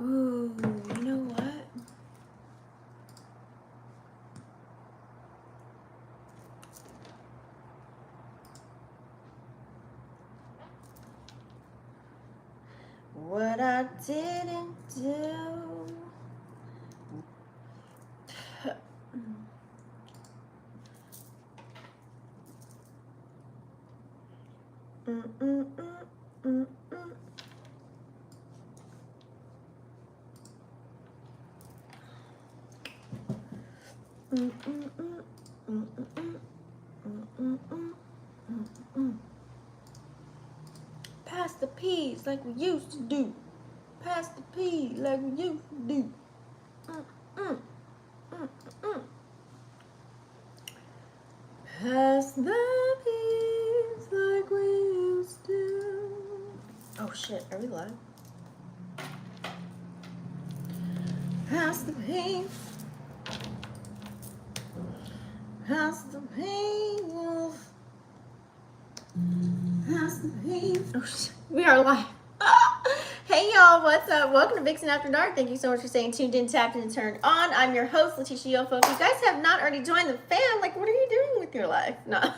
Ooh, you know what? What I didn't do. Pass the peas like we used to do. Pass the peas like we used to do. Pass the peas like we used to. Oh shit, are we live? Pass the peas. Pass the peas. Pass the peas. Oh shit, we are live. Hey y'all, what's up? Welcome to Vixen After Dark. Thank you so much for staying tuned in, tapped in, and turned on. I'm your host, Letitia Yofo. If you guys have not already joined the fam, like, what are you doing with your life? No.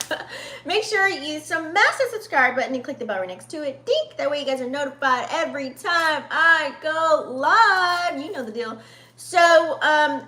Make sure you use some massive subscribe button and click the bell right next to it. Dink! That way you guys are notified every time I go live. You know the deal. So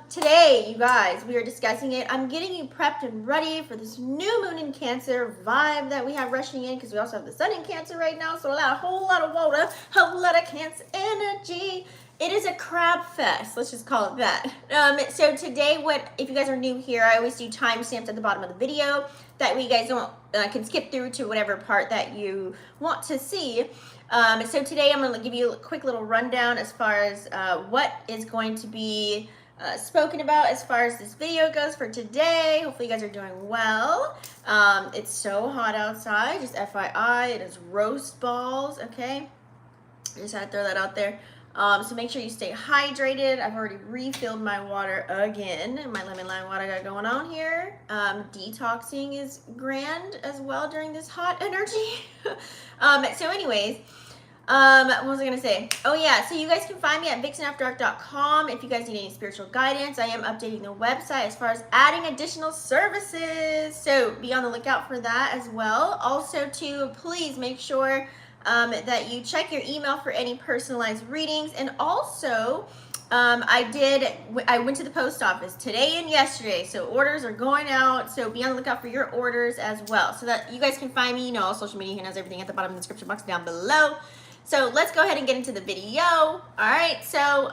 today, you guys, we are discussing it. I'm getting you prepped and ready for this new moon in Cancer vibe that we have rushing in, because we also have the sun in Cancer right now, so a whole lot of water, whole lot of Cancer energy. It is a crab fest, let's just call it that. So today, if you guys are new here, I always do timestamps at the bottom of the video. That way you guys don't can skip through to whatever part that you want to see. So today I'm going to give you a quick little rundown as far as what is going to be spoken about as far as this video goes for today. Hopefully you guys are doing well. It's so hot outside, just FYI. It is roast balls, okay? I just had to throw that out there. So make sure you stay hydrated. I've already refilled my water again. My lemon lime water I got going on here. Detoxing is grand as well during this hot energy. So anyways, what was I gonna say? Oh yeah, so you guys can find me at vixenafterdark.com if you guys need any spiritual guidance. I am updating the website as far as adding additional services. So be on the lookout for that as well. Also too, please make sure that you check your email for any personalized readings. And also, I went to the post office today and yesterday, so orders are going out, so be on the lookout for your orders as well, so that you guys can find me, all social media has everything at the bottom of the description box down below. So let's go ahead and get into the video. All right, so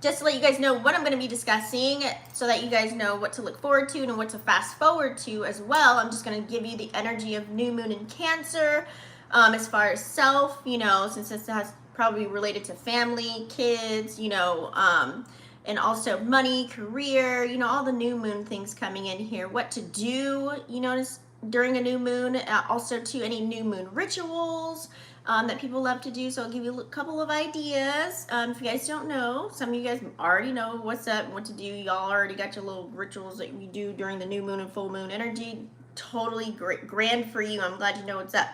just to let you guys know what I'm going to be discussing, so that you guys know what to look forward to and what to fast forward to as well. I'm just going to give you the energy of new moon in Cancer. As far as self, since this has probably related to family, kids, and also money, career, all the new moon things coming in here, what to do, during a new moon, also to any new moon rituals that people love to do. So I'll give you a couple of ideas. If you guys don't know, some of you guys already know what's up and what to do. Y'all already got your little rituals that we do during the new moon and full moon energy. Totally grand for you. I'm glad you know what's up.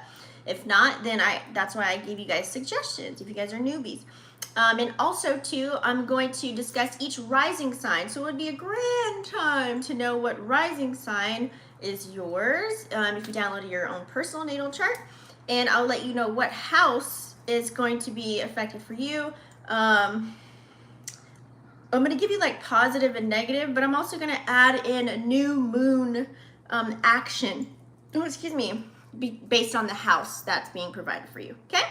If not, then that's why I gave you guys suggestions if you guys are newbies. And also too, I'm going to discuss each rising sign. So it would be a grand time to know what rising sign is yours if you downloaded your own personal natal chart. And I'll let you know what house is going to be affected for you. I'm going to give you like positive and negative, but I'm also going to add in a new moon action. Oh, excuse me. Based on the house that's being provided for you, okay?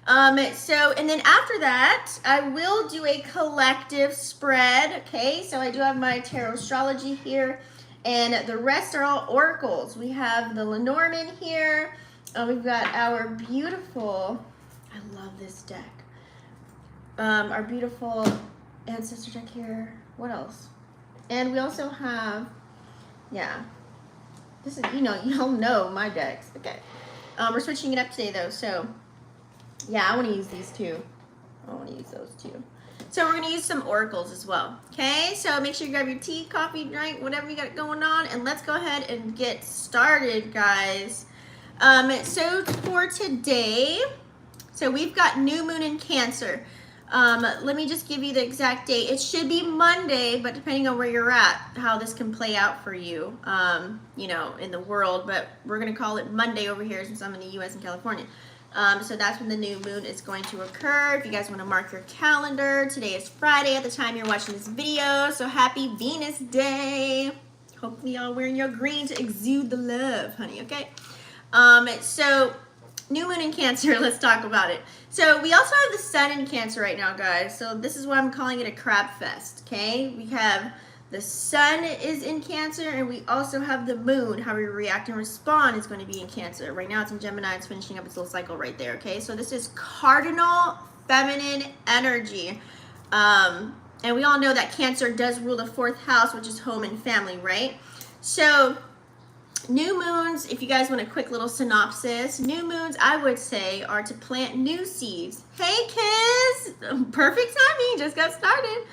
And then after that, I will do a collective spread, okay? So I do have my Tarotstrology here, and the rest are all oracles. We have the Lenormand here. We've got our beautiful, I love this deck, our beautiful Ancestor deck here. What else? And we also have, yeah, this is, y'all know my decks. Okay. We're switching it up today though. So yeah, I want to use these too. I want to use those too. So we're going to use some oracles as well. Okay. So make sure you grab your tea, coffee, drink, whatever you got going on. And let's go ahead and get started, guys. So for today, so we've got new moon in Cancer. Let me just give you the exact date. It should be Monday, but depending on where you're at, how this can play out for you, you know, in the world. But we're going to call it Monday over here since I'm in the U.S. and California. So that's when the new moon is going to occur. If you guys want to mark your calendar, today is Friday at the time you're watching this video. So happy Venus Day. Hopefully y'all wearing your green to exude the love, honey, okay? So new moon in Cancer, let's talk about it. So we also have the sun in Cancer right now, guys. So this is why I'm calling it a crab fest, okay? We have the sun is in Cancer, and we also have the moon. How we react and respond is going to be in Cancer. Right now it's in Gemini. It's finishing up its little cycle right there, okay? So this is cardinal feminine energy. And we all know that Cancer does rule the 4th house, which is home and family, right? So new moons, if you guys want a quick little synopsis, new moons, I would say, are to plant new seeds. Hey, kids! Perfect timing, just got started.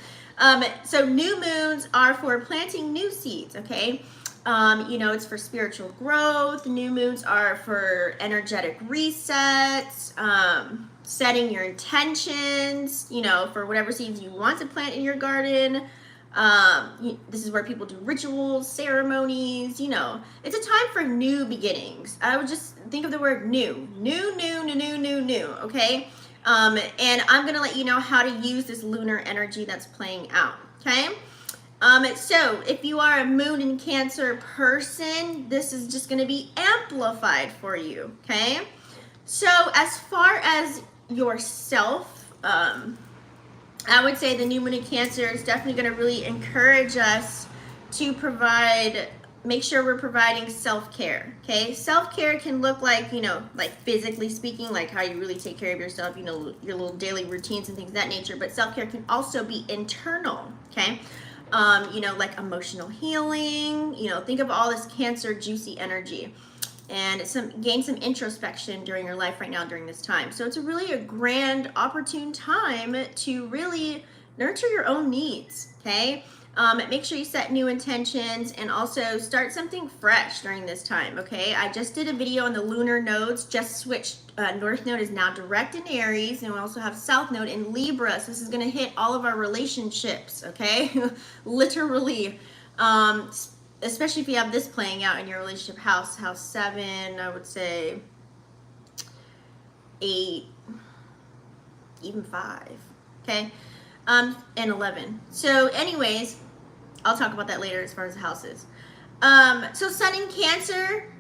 So new moons are for planting new seeds, okay? You know, it's for spiritual growth. New moons are for energetic resets, setting your intentions, you know, for whatever seeds you want to plant in your garden. This is where people do rituals, ceremonies, you know. It's a time for new beginnings. I would just think of the word new, okay? And I'm going to let you know how to use this lunar energy that's playing out, okay? So if you are a moon in Cancer person, this is just going to be amplified for you, okay? So as far as yourself, I would say the new moon in Cancer is definitely going to really encourage us to make sure we're providing self-care, okay? Self-care can look like, you know, like physically speaking, like how you really take care of yourself, you know, your little daily routines and things of that nature, but self-care can also be internal, okay? You know, like emotional healing, you know, think of all this Cancer juicy energy. And gain some introspection during your life right now during this time. So it's really a grand, opportune time to really nurture your own needs, okay? Make sure you set new intentions and also start something fresh during this time, okay? I just did a video on the lunar nodes, just switched. North node is now direct in Aries, and we also have South node in Libra. So this is going to hit all of our relationships, okay? Literally. Especially if you have this playing out in your relationship house 7, I would say 8, even 5, okay, and 11. So anyways, I'll talk about that later as far as the houses. So sun in Cancer,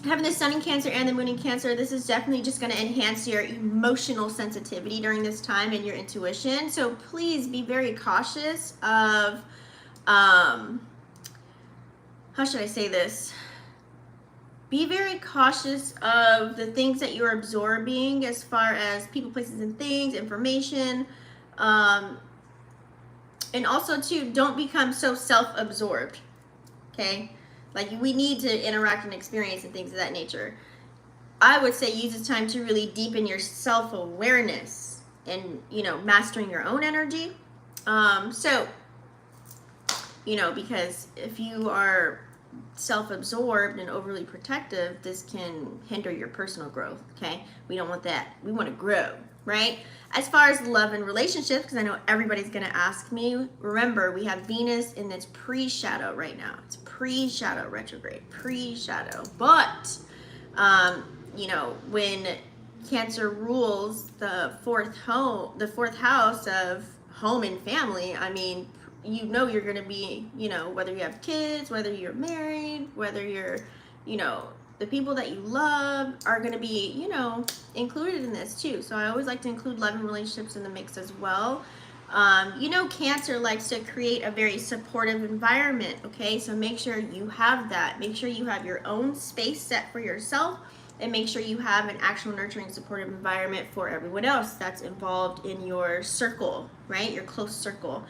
having the sun in Cancer and the moon in Cancer, this is definitely just going to enhance your emotional sensitivity during this time and your intuition. So please be very cautious of, how should I say this? Be very cautious of the things that you're absorbing as far as people, places, and things, information. And also, too, don't become so self-absorbed, okay? Like, we need to interact and experience and things of that nature. I would say use this time to really deepen your self-awareness and, you know, mastering your own energy. So, you know, because if you are self-absorbed and overly protective, this can hinder your personal growth, okay? We don't want that. We want to grow, right? As far as love and relationships, because I know everybody's going to ask me, remember, we have Venus in its pre-shadow right now. It's pre-shadow retrograde, pre-shadow. But, you know, when Cancer rules the 4th house of home and family, I mean, you know you're going to be, you know, whether you have kids, whether you're married, whether you're, you know, the people that you love are going to be, you know, included in this too. So I always like to include love and relationships in the mix as well. You know, Cancer likes to create a very supportive environment, okay? So make sure you have that. Make sure you have your own space set for yourself, and make sure you have an actual nurturing, supportive environment for everyone else that's involved in your circle, right? Your close circle.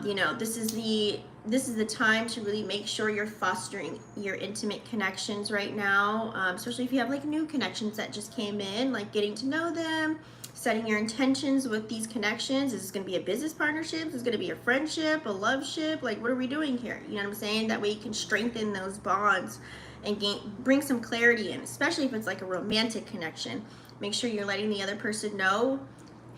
You know, this is the time to really make sure you're fostering your intimate connections right now, especially if you have like new connections that just came in, like getting to know them, setting your intentions with these connections. Is this going to be a business partnership? Is this going to be a friendship, a love ship? Like, what are we doing here? You know what I'm saying? That way you can strengthen those bonds and bring some clarity in, especially if it's like a romantic connection. Make sure you're letting the other person know,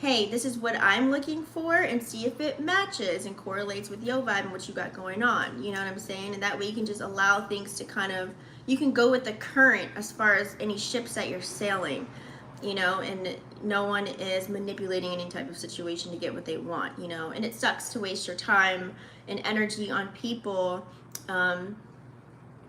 hey, this is what I'm looking for, and see if it matches and correlates with your vibe and what you got going on. You know what I'm saying? And that way you can just allow things to kind of, you can go with the current as far as any ships that you're sailing, you know, and no one is manipulating any type of situation to get what they want, you know. And it sucks to waste your time and energy on people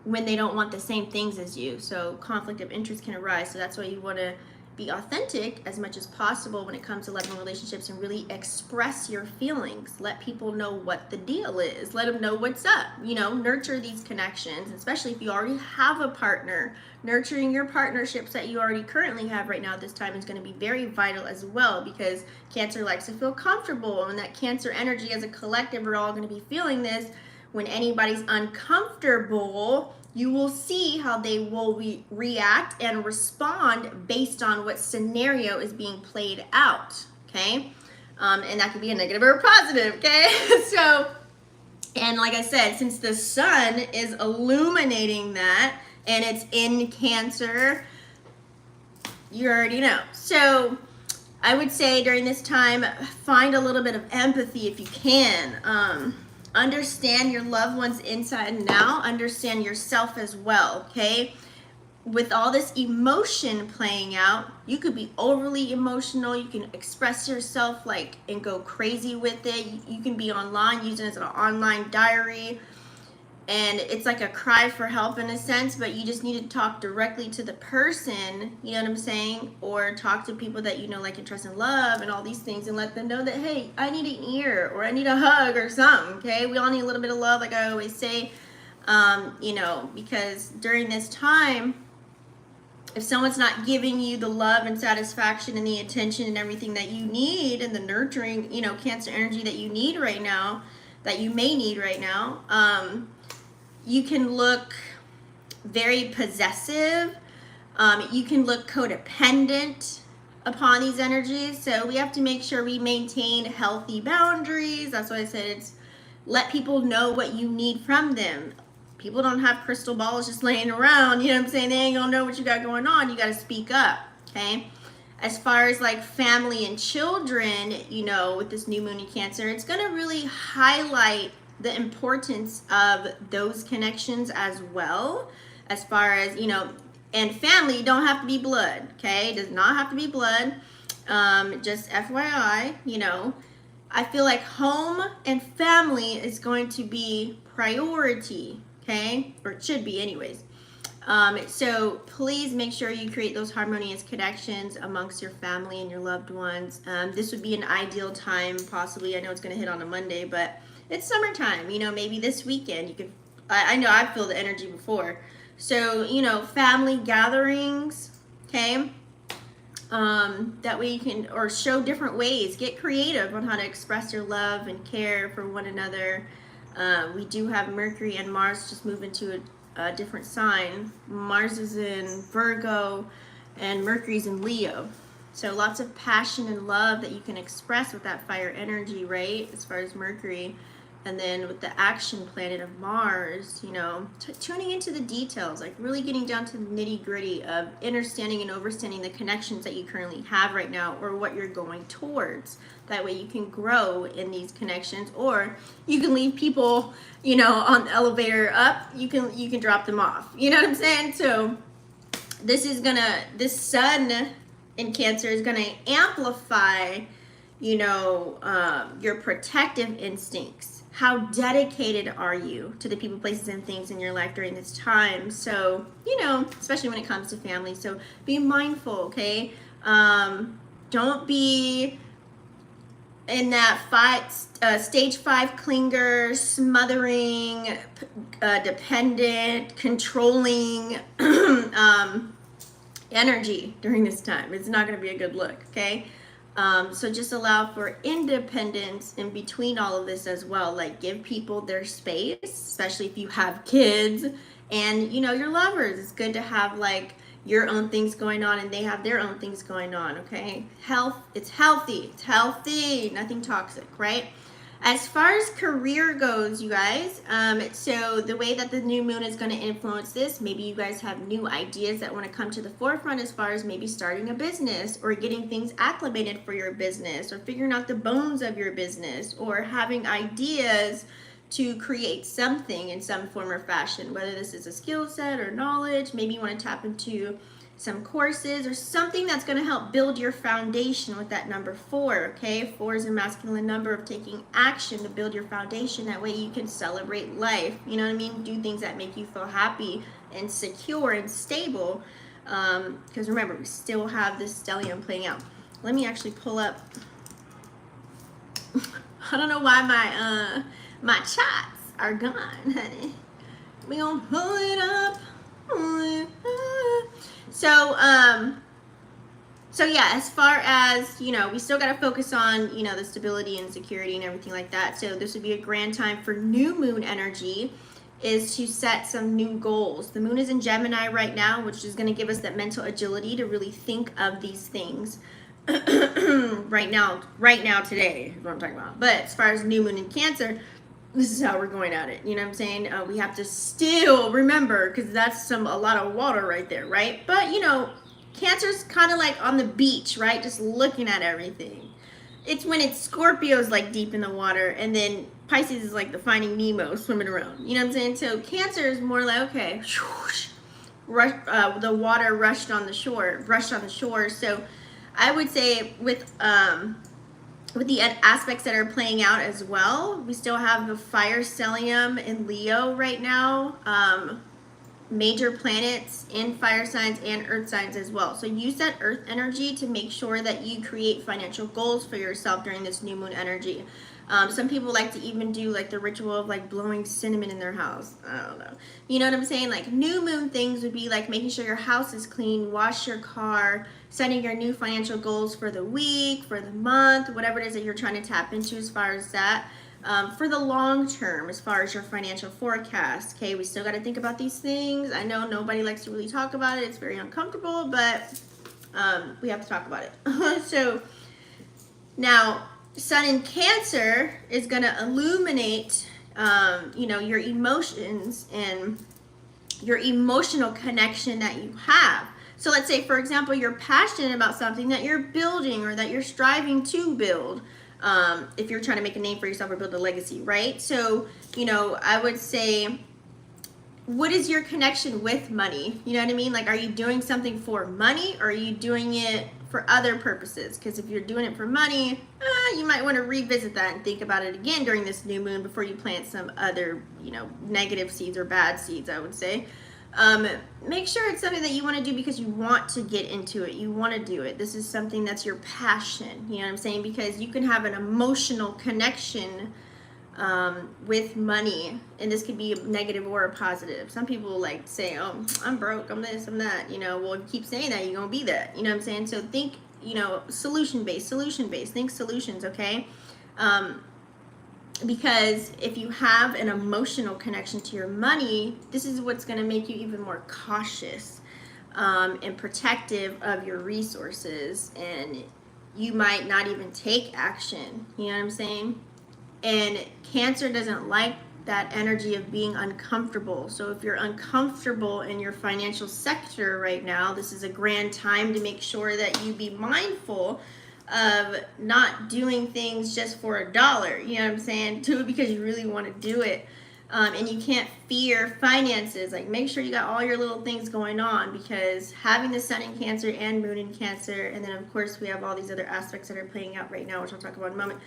when they don't want the same things as you. So conflict of interest can arise. So that's why you want to be authentic as much as possible when it comes to love and relationships, and really express your feelings. Let people know what the deal is. Let them know what's up. You know, nurture these connections, especially if you already have a partner. Nurturing your partnerships that you already currently have right now this time is going to be very vital as well, because Cancer likes to feel comfortable, and that Cancer energy as a collective, we're all going to be feeling this. When anybody's uncomfortable, you will see how they will react and respond based on what scenario is being played out, okay? And that could be a negative or a positive, okay? So, and like I said, since the sun is illuminating that, and it's in Cancer, you already know. So I would say during this time, find a little bit of empathy if you can. Understand your loved ones inside and out. Understand yourself as well, okay? With all this emotion playing out, you could be overly emotional. You can express yourself like and go crazy with it. You can be online, using it as an online diary. And it's like a cry for help in a sense, but you just need to talk directly to the person, you know what I'm saying? Or talk to people that you know, like, and trust and love and all these things, and let them know that, hey, I need an ear, or I need a hug or something, okay? We all need a little bit of love, like I always say, you know, because during this time, if someone's not giving you the love and satisfaction and the attention and everything that you need, and the nurturing, you know, Cancer energy that you need right now, that you may need right now, you can look very possessive. You can look codependent upon these energies. So we have to make sure we maintain healthy boundaries. That's why I said it's let people know what you need from them. People don't have crystal balls just laying around. You know what I'm saying? They ain't gonna know what you got going on. You got to speak up, okay? As far as like family and children, you know, with this new moon in Cancer, it's gonna really highlight the importance of those connections as well, as far as, you know, and family don't have to be blood, okay? It does not have to be blood. Just FYI, you know, I feel like home and family is going to be priority, okay? Or it should be anyways. So please make sure you create those harmonious connections amongst your family and your loved ones. This would be an ideal time, possibly. I know it's going to hit on a Monday, but it's summertime, you know, maybe this weekend you could, I know I feel the energy before. So, you know, family gatherings, okay? That way you can, or show different ways, get creative on how to express your love and care for one another. We do have Mercury and Mars just move into a different sign. Mars is in Virgo and Mercury's in Leo. So lots of passion and love that you can express with that fire energy, right? As far as Mercury. And then with the action planet of Mars, you know, tuning into the details, like really getting down to the nitty gritty of understanding and overstanding the connections that you currently have right now, or what you're going towards. That way you can grow in these connections, or you can leave people, you know, on the elevator up, you can drop them off. You know what I'm saying? So this sun in Cancer is gonna amplify, you know, your protective instincts. How dedicated are you to the people, places, and things in your life during this time? So, you know, especially when it comes to family. So be mindful, okay? Don't be in that stage 5 clinger, smothering, dependent, controlling energy during this time. It's not going to be a good look, okay? So just allow for independence in between all of this as well. Like, give people their space, especially if you have kids and, you know, your lovers. It's good to have like your own things going on and they have their own things going on, okay? It's healthy, nothing toxic, right? As far as career goes, you guys, so the way that the new moon is going to influence this, maybe you guys have new ideas that want to come to the forefront as far as maybe starting a business or getting things acclimated for your business or figuring out the bones of your business or having ideas to create something in some form or fashion, whether this is a skill set or knowledge. Maybe you want to tap into some courses or something that's going to help build your foundation with that number 4. Okay, 4 is a masculine number of taking action to build your foundation. That way you can celebrate life, you know what I mean, do things that make you feel happy and secure and stable, because remember, we still have this stellium playing out. Let me actually pull up. I don't know why my chats are gone, honey. We gonna pull it up. So yeah, as far as, you know, we still got to focus on, you know, the stability and security and everything like that. So this would be a grand time for new moon energy, is to set some new goals. The moon is in Gemini right now, which is going to give us that mental agility to really think of these things right now today is what I'm talking about. But as far as new moon in Cancer, this is how we're going at it. You know what I'm saying? We have to still remember, because that's a lot of water right there, right? But, you know, Cancer's kind of like on the beach, right? Just looking at everything. It's when it's Scorpio's like deep in the water, and then Pisces is like the Finding Nemo swimming around. You know what I'm saying? So Cancer is more like, okay, the water rushed on the shore. So I would say with the aspects that are playing out as well, we still have the fire stellium in Leo right now. Major planets in fire signs and earth signs as well. So use that earth energy to make sure that you create financial goals for yourself during this new moon energy. Some people like to even do like the ritual of like blowing cinnamon in their house. I don't know. You know what I'm saying? Like new moon things would be like making sure your house is clean, wash your car, setting your new financial goals for the week, for the month, whatever it is that you're trying to tap into as far as that. For the long term, as far as your financial forecast, okay, we still got to think about these things. I know nobody likes to really talk about it. It's very uncomfortable, but we have to talk about it. So now, Sun in Cancer is going to illuminate, you know, your emotions and your emotional connection that you have. So let's say, for example, you're passionate about something that you're building or that you're striving to build. If you're trying to make a name for yourself or build a legacy, right? So, you know, I would say, what is your connection with money? You know what I mean? Like, are you doing something for money, or are you doing it for other purposes? Because if you're doing it for money, you might want to revisit that and think about it again during this new moon before you plant some other, you know, negative seeds or bad seeds, I would say. Make sure it's something that you want to do because you want to get into it. You want to do it. This is something that's your passion. You know what I'm saying? Because you can have an emotional connection with money, and this could be a negative or a positive. Some people like say, oh, I'm broke, I'm this, I'm that. You know, well, you keep saying that, you're going to be that. You know what I'm saying? So think, you know, solution-based. Think solutions, okay? Because if you have an emotional connection to your money, this is what's going to make you even more cautious and protective of your resources, and you might not even take action. You know what I'm saying? And Cancer doesn't like that energy of being uncomfortable. So if you're uncomfortable in your financial sector right now, this is a grand time to make sure that you be mindful of not doing things just for $1, you know what I'm saying? Do it because you really want to do it. And you can't fear finances. Like, make sure you got all your little things going on, because having the Sun in Cancer and Moon in Cancer, and then of course we have all these other aspects that are playing out right now, which I'll talk about in a moment.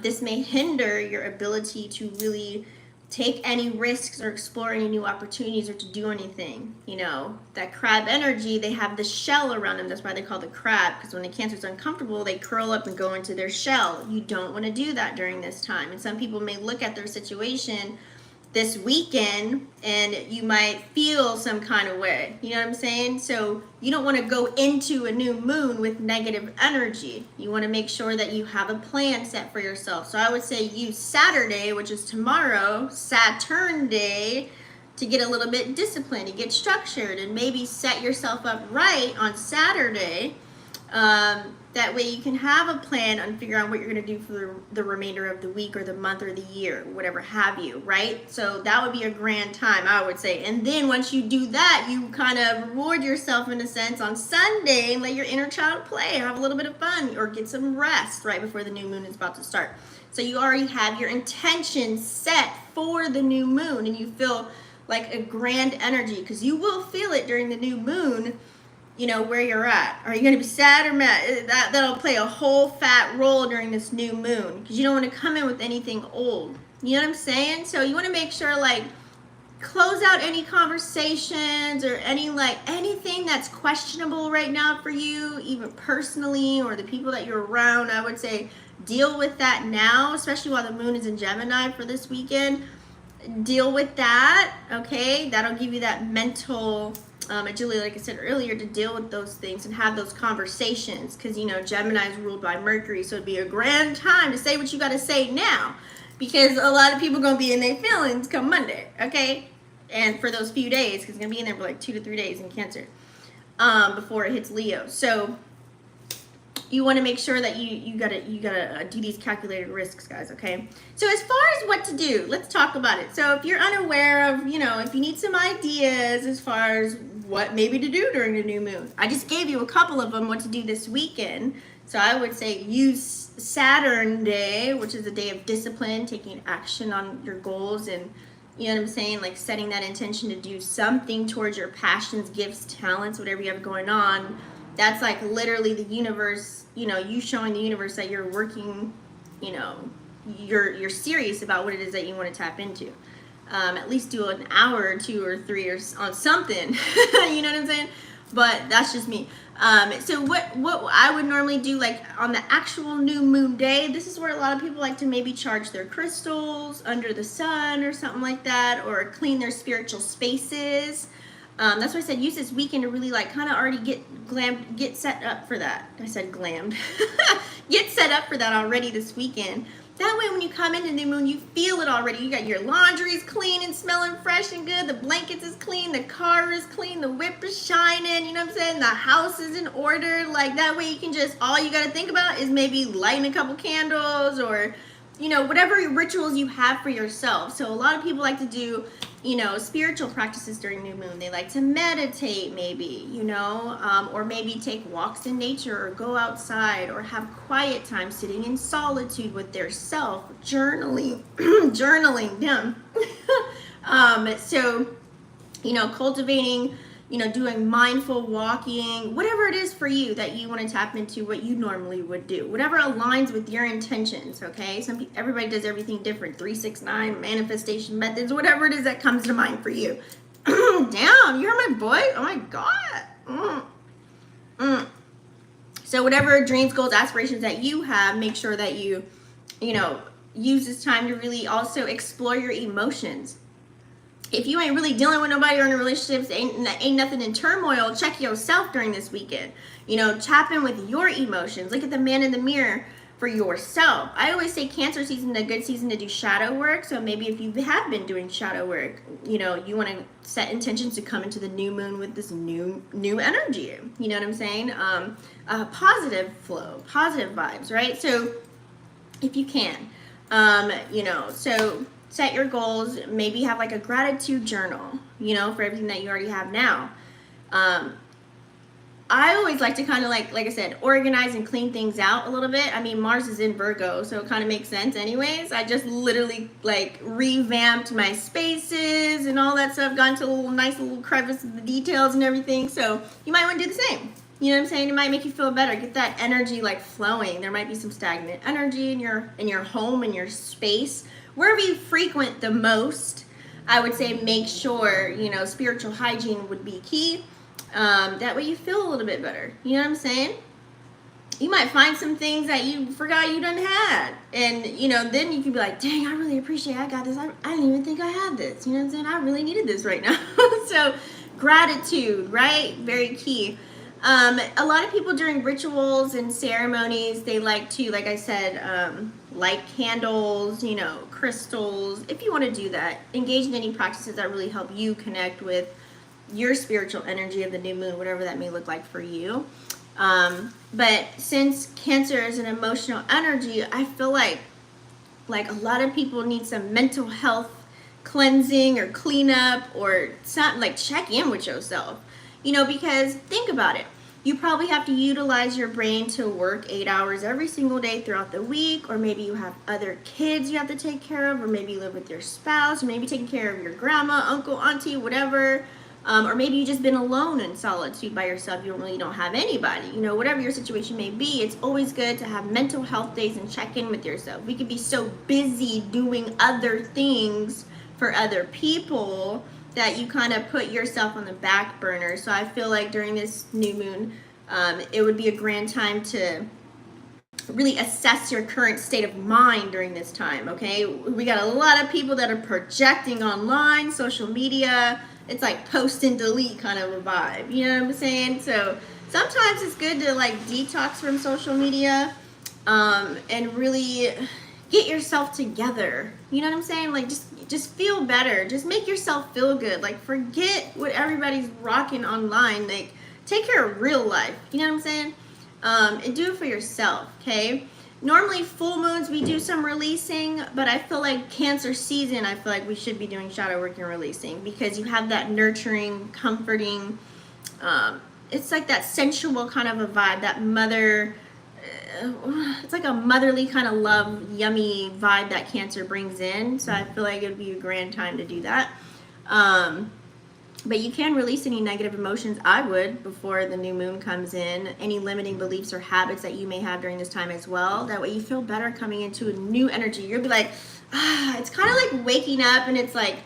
This may hinder your ability to really take any risks or explore any new opportunities or to do anything. You know, that crab energy, they have the shell around them. That's why they call the crab, because when the Cancer's uncomfortable, they curl up and go into their shell. You don't want to do that during this time. And some people may look at their situation this weekend and you might feel some kind of way. You know what I'm saying? So you don't want to go into a new moon with negative energy. You want to make sure that you have a plan set for yourself. So I would say use Saturday, which is tomorrow, Saturn Day, to get a little bit disciplined, to get structured, and maybe set yourself up right on Saturday That way you can have a plan on figuring out what you're going to do for the remainder of the week or the month or the year, whatever have you, right? So that would be a grand time, I would say. And then once you do that, you kind of reward yourself in a sense on Sunday and let your inner child play, have a little bit of fun, or get some rest right before the new moon is about to start. So you already have your intention set for the new moon, and you feel like a grand energy, because you will feel it during the new moon, you know, where you're at. Are you going to be sad or mad? That'll play a whole fat role during this new moon, because you don't want to come in with anything old. You know what I'm saying? So you want to make sure, like, close out any conversations or anything that's questionable right now for you, even personally, or the people that you're around. I would say deal with that now, especially while the moon is in Gemini for this weekend. Deal with that, okay? That'll give you that mental agility, like I said earlier, to deal with those things and have those conversations, because, you know, Gemini is ruled by Mercury, so it'd be a grand time to say what you got to say now, because a lot of people are going to be in their feelings come Monday, okay? And for those few days, because it's going to be in there for like 2 to 3 days in Cancer before it hits Leo. So you want to make sure that you gotta do these calculated risks, guys, okay? So as far as what to do, let's talk about it. So if you're unaware of, you know, if you need some ideas as far as what maybe to do during the new moon, I just gave you a couple of them what to do this weekend. So I would say use Saturn Day, which is a day of discipline, taking action on your goals, and, you know what I'm saying, like setting that intention to do something towards your passions, gifts, talents, whatever you have going on. That's like literally the universe, you know, you showing the universe that you're working, you know, you're serious about what it is that you want to tap into. At least do an hour or 2 or 3 or on something, you know what I'm saying? But that's just me. So what I would normally do, like on the actual new moon day, this is where a lot of people like to maybe charge their crystals under the sun or something like that, or clean their spiritual spaces. That's why I said use this weekend to really like kind of already get set up for that. I said glammed. Get set up for that already this weekend. That way when you come into the new moon, you feel it already. You got your laundry's clean and smelling fresh and good. The blankets is clean. The car is clean. The whip is shining. You know what I'm saying? The house is in order. Like that way you can just, all you got to think about is maybe lighting a couple candles, or, you know, whatever rituals you have for yourself. So a lot of people like to do, you know, spiritual practices during new moon. They like to meditate maybe, you know, or maybe take walks in nature, or go outside, or have quiet time sitting in solitude with their self, journaling, so, you know, cultivating, you know, doing mindful walking, whatever it is for you that you want to tap into, what you normally would do, whatever aligns with your intentions, okay? Everybody does everything different, 369 manifestation methods, whatever it is that comes to mind for you. Damn, you're my boy. Oh my God. So whatever dreams, goals, aspirations that you have, make sure that you know, use this time to really also explore your emotions. If you ain't really dealing with nobody or in relationships, ain't nothing in turmoil, check yourself during this weekend. You know, tap in with your emotions. Look at the man in the mirror for yourself. I always say Cancer season is a good season to do shadow work. So maybe if you have been doing shadow work, you know, you want to set intentions to come into the new moon with this new energy. You know what I'm saying? Positive flow, positive vibes, right? So if you can, you know, so set your goals, maybe have like a gratitude journal, you know, for everything that you already have now. I always like to kind of like I said, organize and clean things out a little bit. I mean, Mars is in Virgo, so it kind of makes sense anyways. I just literally like revamped my spaces and all that stuff, got into a nice little crevice of the details and everything. So you might want to do the same. You know what I'm saying? It might make you feel better. Get that energy like flowing. There might be some stagnant energy in your home, in your space. Wherever you frequent the most, I would say make sure, you know, spiritual hygiene would be key. That way you feel a little bit better. You know what I'm saying? You might find some things that you forgot you done had. And, you know, then you can be like, dang, I really appreciate I got this. I didn't even think I had this. You know what I'm saying? I really needed this right now. So gratitude, right? Very key. A lot of people during rituals and ceremonies, they like to, like I said, light candles, you know, crystals. If you want to do that, engage in any practices that really help you connect with your spiritual energy of the new moon, whatever that may look like for you. But since Cancer is an emotional energy, I feel like a lot of people need some mental health cleansing or cleanup, or something, like check in with yourself, because think about it. You probably have to utilize your brain to work 8 hours every single day throughout the week, or maybe you have other kids you have to take care of, or maybe you live with your spouse, or maybe taking care of your grandma, uncle, auntie, whatever. Or maybe you've just been alone in solitude by yourself. You don't have anybody. Whatever your situation may be, it's always good to have mental health days and check in with yourself. We could be so busy doing other things for other people that you kind of put yourself on the back burner. So I feel like during this new moon, it would be a grand time to really assess your current state of mind during this time, okay? We got a lot of people that are projecting online, social media. It's like post and delete kind of a vibe, you know what I'm saying? So sometimes it's good to like detox from social media, and really get yourself together. You know what I'm saying? Like just feel better. Just make yourself feel good. Like forget what everybody's rocking online. Like take care of real life. You know what I'm saying? And do it for yourself, okay? Normally full moons we do some releasing, but I feel like Cancer season, I feel like we should be doing shadow work and releasing, because you have that nurturing, comforting, it's like that sensual kind of a vibe, that mother, it's like a motherly kind of love, yummy vibe that Cancer brings in. So I feel like it would be a grand time to do that. But you can release any negative emotions, I would, before the new moon comes in. Any limiting beliefs or habits that you may have during this time as well. That way you feel better coming into a new energy. You'll be like, it's kind of like waking up and it's like,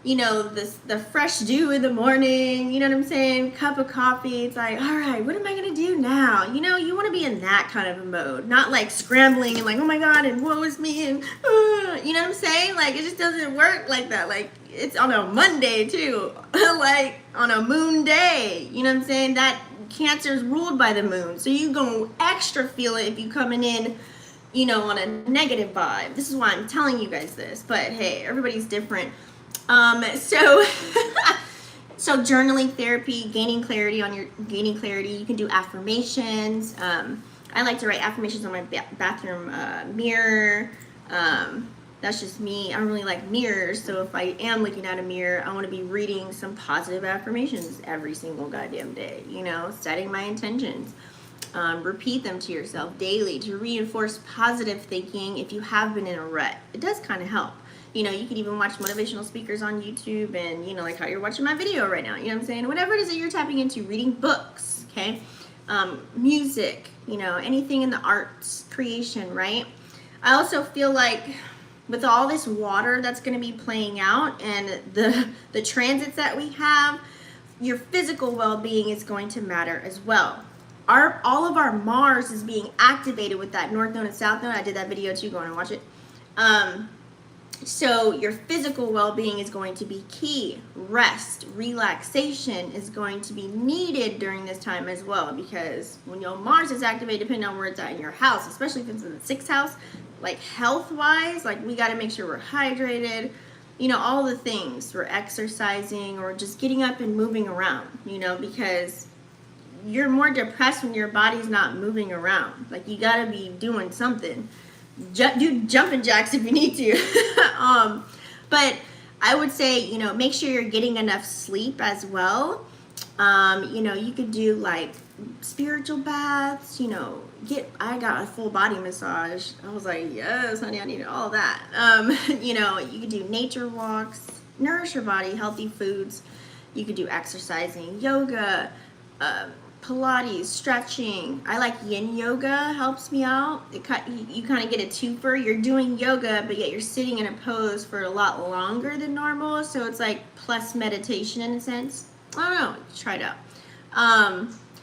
the fresh dew in the morning, you know what I'm saying? Cup of coffee. It's like, all right, what am I going to do now? You want to be in that kind of a mode. Not like scrambling and like, oh my God, and woe is me, and you know what I'm saying? Like, it just doesn't work like that. Like, it's on a Monday too, like on a moon day, you know what I'm saying? That Cancer is ruled by the moon, so you gonna extra feel it if you coming in, on a negative vibe. This is why I'm telling you guys this, but hey, everybody's different. So so journaling, therapy, gaining clarity. You can do affirmations. I like to write affirmations on my bathroom mirror. That's just me. I don't really like mirrors, so if I am looking at a mirror, I want to be reading some positive affirmations every single goddamn day, setting my intentions. Repeat them to yourself daily to reinforce positive thinking if you have been in a rut. It does kind of help. You can even watch motivational speakers on YouTube, and, like how you're watching my video right now, you know what I'm saying? Whatever it is that you're tapping into, reading books, okay? Music, anything in the arts, creation, right? I also feel like with all this water that's going to be playing out and the transits that we have, your physical well-being is going to matter as well. All of our Mars is being activated with that North Node and South Node. I did that video too. Go on and watch it. So your physical well-being is going to be key. Rest, relaxation is going to be needed during this time as well, because when your Mars is activated, depending on where it's at in your house, especially if it's in the 6th house, like health-wise, like we got to make sure we're hydrated, all the things. We're exercising or just getting up and moving around, because you're more depressed when your body's not moving around. Like you got to be doing something. Do jumping jacks if you need to. But I would say, make sure you're getting enough sleep as well. You could do like spiritual baths, I got a full body massage. I was like, yes, honey, I need all that. You could do nature walks, nourish your body, healthy foods. You could do exercising, yoga, Pilates, stretching. I like yin yoga, helps me out. You kind of get a twofer. You're doing yoga, but yet you're sitting in a pose for a lot longer than normal. So it's like plus meditation in a sense. I don't know. Try it out.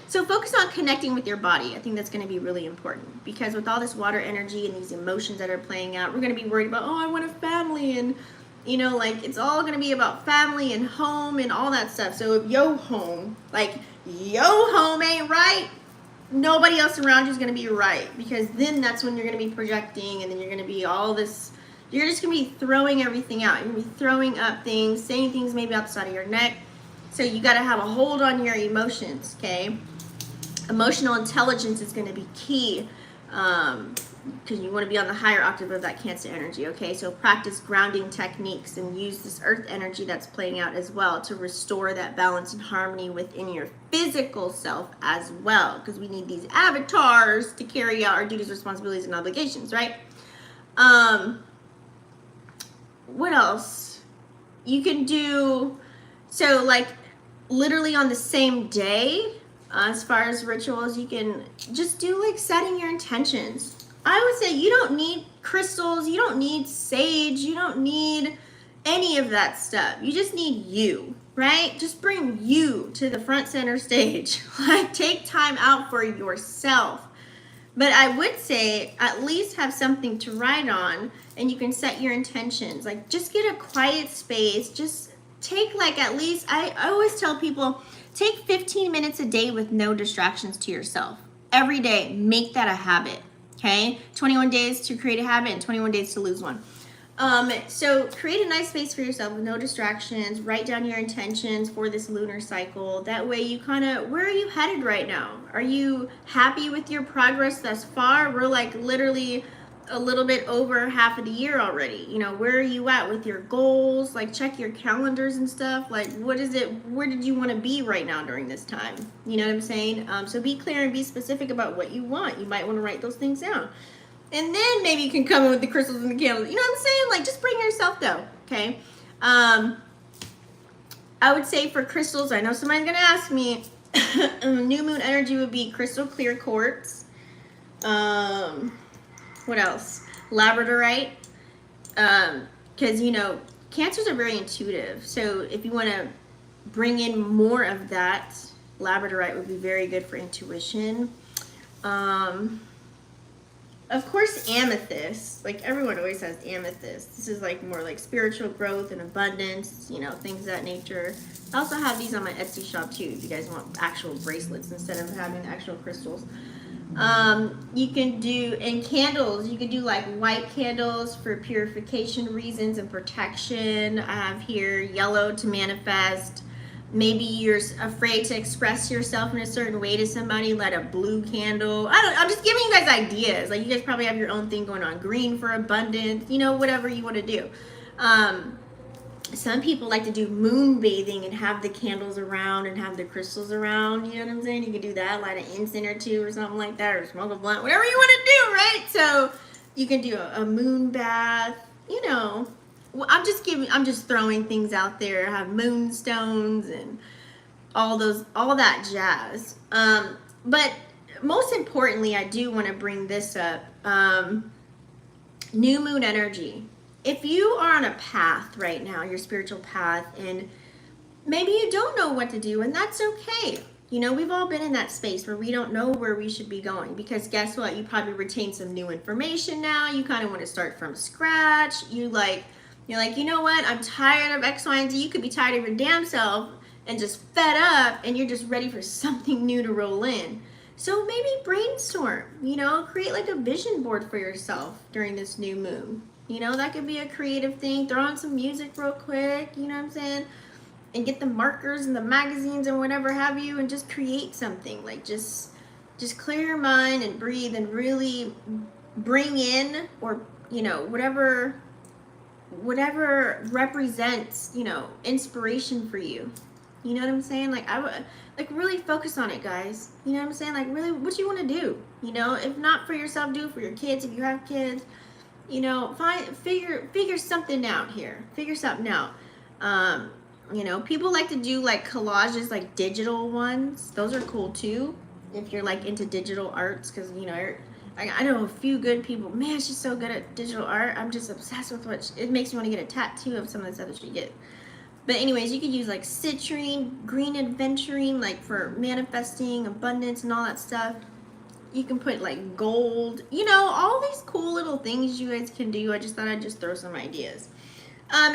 So focus on connecting with your body. I think that's going to be really important, because with all this water energy and these emotions that are playing out, we're going to be worried about, I want a family, and like it's all going to be about family and home and all that stuff. So if your home ain't right, nobody else around you is going to be right, because then that's when you're going to be projecting, and then you're going to be all this, you're just going to be throwing everything out. You're going to be throwing up things, saying things maybe outside of your neck. So you got to have a hold on your emotions, okay? Emotional intelligence is going to be key, because you want to be on the higher octave of that Cancer energy, okay? So practice grounding techniques and use this earth energy that's playing out as well to restore that balance and harmony within your physical self as well, because we need these avatars to carry out our duties, responsibilities, and obligations, right? What else? You can do, so like literally on the same day, as far as rituals, you can just do like setting your intentions. I would say you don't need crystals, you don't need sage, you don't need any of that stuff. You just need you, right? Just bring you to the front center stage. Like, take time out for yourself. But I would say at least have something to write on, and you can set your intentions. Like, just get a quiet space. Just take like at least, I always tell people, take 15 minutes a day with no distractions to yourself. Every day, make that a habit, okay? 21 days to create a habit and 21 days to lose one. So create a nice space for yourself with no distractions. Write down your intentions for this lunar cycle. That way you kind of, where are you headed right now? Are you happy with your progress thus far? We're like literally a little bit over half of the year already. You know, where are you at with your goals? Like, check your calendars and stuff. Like, what is it, where did you want to be right now during this time? You know what I'm saying? So be clear and be specific about what you want. You might want to write those things down. And then maybe you can come in with the crystals and the candles. You know what I'm saying? Like, just bring yourself though, okay? I would say for crystals, I know somebody's gonna ask me, new moon energy would be crystal clear quartz. What else? Labradorite. Because, you know, Cancers are very intuitive. So if you want to bring in more of that, Labradorite would be very good for intuition. Of course, amethyst. Like, everyone always has amethyst. This is like more like spiritual growth and abundance, you know, things of that nature. I also have these on my Etsy shop too, if you guys want actual bracelets instead of having the actual crystals. You can do, in candles, you can do like white candles for purification reasons and protection. I have here yellow to manifest. Maybe you're afraid to express yourself in a certain way to somebody, light a blue candle. I'm just giving you guys ideas. Like, you guys probably have your own thing going on. Green for abundance, you know, whatever you want to do. Some people like to do moon bathing and have the candles around and have the crystals around. You know what I'm saying? You can do that, light an incense or two or something like that, or smoke a blunt, whatever you want to do, right? So you can do a moon bath, you know. Well, I'm just throwing things out there. I have moonstones and all that jazz. But most importantly, I do want to bring this up. New moon energy. If you are on a path right now, your spiritual path, and maybe you don't know what to do, and that's okay. You know, we've all been in that space where we don't know where we should be going, because guess what? You probably retain some new information now. You kind of want to start from scratch. You're like, you know what? I'm tired of X, Y, and Z. You could be tired of your damn self and just fed up, and you're just ready for something new to roll in. So maybe brainstorm, you know, create like a vision board for yourself during this new moon. You know, that could be a creative thing. Throw on some music real quick, you know what I'm saying? And get the markers and the magazines and whatever have you, and just create something. Like, just clear your mind and breathe and really bring in, or, you know, whatever represents, you know, inspiration for you. You know what I'm saying? Like, I would like really focus on it, guys. You know what I'm saying? Like, really, what you want to do. You know, if not for yourself, do it for your kids if you have kids. You know, figure something out here. Figure something out. You know, people like to do like collages, like digital ones. Those are cool too, if you're like into digital arts, because, you know, I know a few good people. Man, she's so good at digital art. I'm just obsessed with it makes me want to get a tattoo of some of the stuff that she did. But anyways, you could use like citrine, green adventuring, like for manifesting abundance and all that stuff. You can put like gold, you know, all these cool little things you guys can do. I just thought I'd just throw some ideas.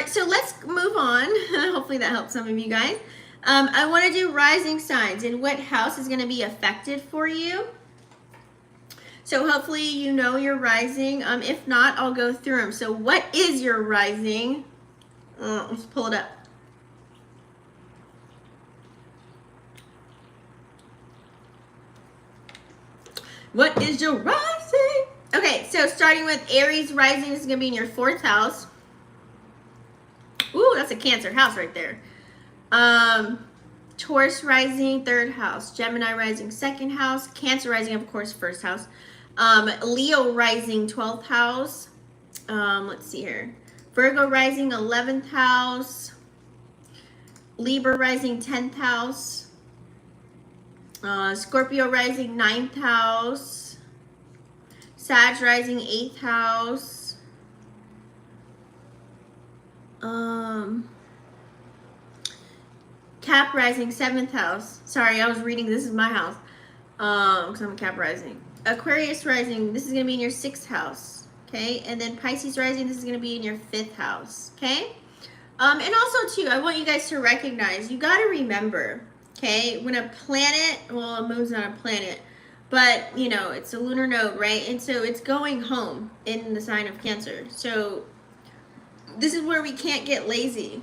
So let's move on. Hopefully that helps some of you guys. I want to do rising signs and what house is going to be affected for you. So hopefully you know your rising. If not, I'll go through them. So what is your rising? Let's pull it up. What is your rising? Okay, so starting with Aries Rising, this is going to be in your 4th house. Ooh, that's a Cancer house right there. Taurus Rising, 3rd house. Gemini Rising, 2nd house. Cancer Rising, of course, 1st house. Leo Rising, 12th house. Let's see here. Virgo Rising, 11th house. Libra Rising, 10th house. Scorpio Rising, 9th house. Sag Rising, 8th house. Cap Rising, 7th house. Sorry, I was reading. This is my house. Because I'm a Cap Rising. Aquarius Rising, this is going to be in your 6th house. Okay? And then Pisces Rising, this is going to be in your 5th house. Okay? And also, too, I want you guys to recognize, you got to remember, okay, when a planet, well, a moon's not a planet, but, you know, it's a lunar node, right? And so it's going home in the sign of Cancer. So this is where we can't get lazy,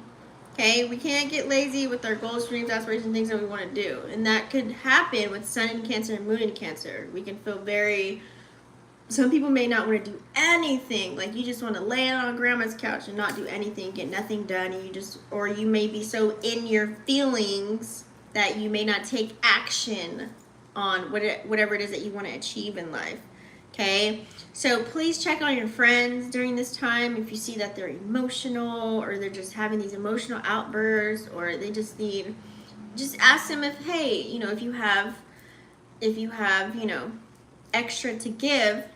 okay? We can't get lazy with our goals, dreams, aspirations, things that we want to do. And that could happen with Sun in Cancer and Moon in Cancer. We can feel very... Some people may not want to do anything. Like, you just want to lay on grandma's couch and not do anything, get nothing done. And you just, or you may be so in your feelings that you may not take action on whatever it is that you want to achieve in life. Okay? So please check on your friends during this time if you see that they're emotional or they're just having these emotional outbursts or they just need, just ask them if, hey, you know, if you have, you know, extra to give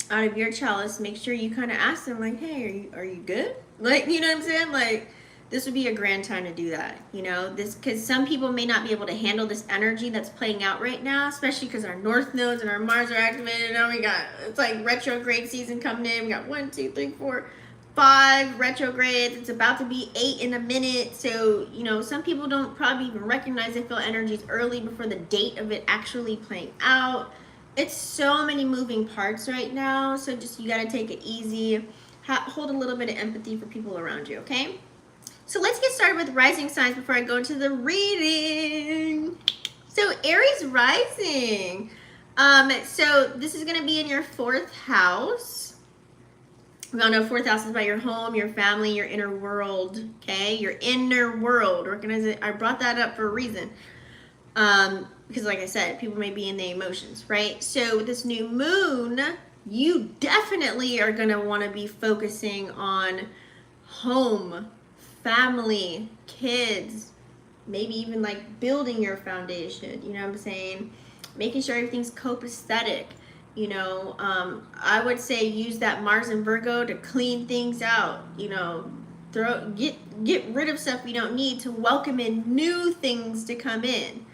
out of your chalice, make sure you kind of ask them, like, hey, are you good? Like, you know what I'm saying? Like, this would be a grand time to do that, you know, this, because some people may not be able to handle this energy that's playing out right now, especially because our north nodes and our Mars are activated. Now we got, it's like retrograde season coming in. We got 1, 2, 3, 4, 5 retrogrades. It's about to be 8 in a minute. So, you know, some people don't probably even recognize they feel energies early before the date of it actually playing out. It's so many moving parts right now, so just, you got to take it easy. Hold a little bit of empathy for people around you, okay? So let's get started with rising signs before I go into the reading. So Aries Rising. So this is going to be in your 4th house. We all know 4th house is about your home, your family, your inner world, okay? Your inner world. Recognize it. I brought that up for a reason. Because like I said, people may be in the emotions, right? So with this new moon, you definitely are going to want to be focusing on home, family, kids, maybe even like building your foundation, you know what I'm saying? Making sure everything's copacetic, you know. I would say use that Mars and Virgo to clean things out, you know, get rid of stuff you don't need to welcome in new things to come in.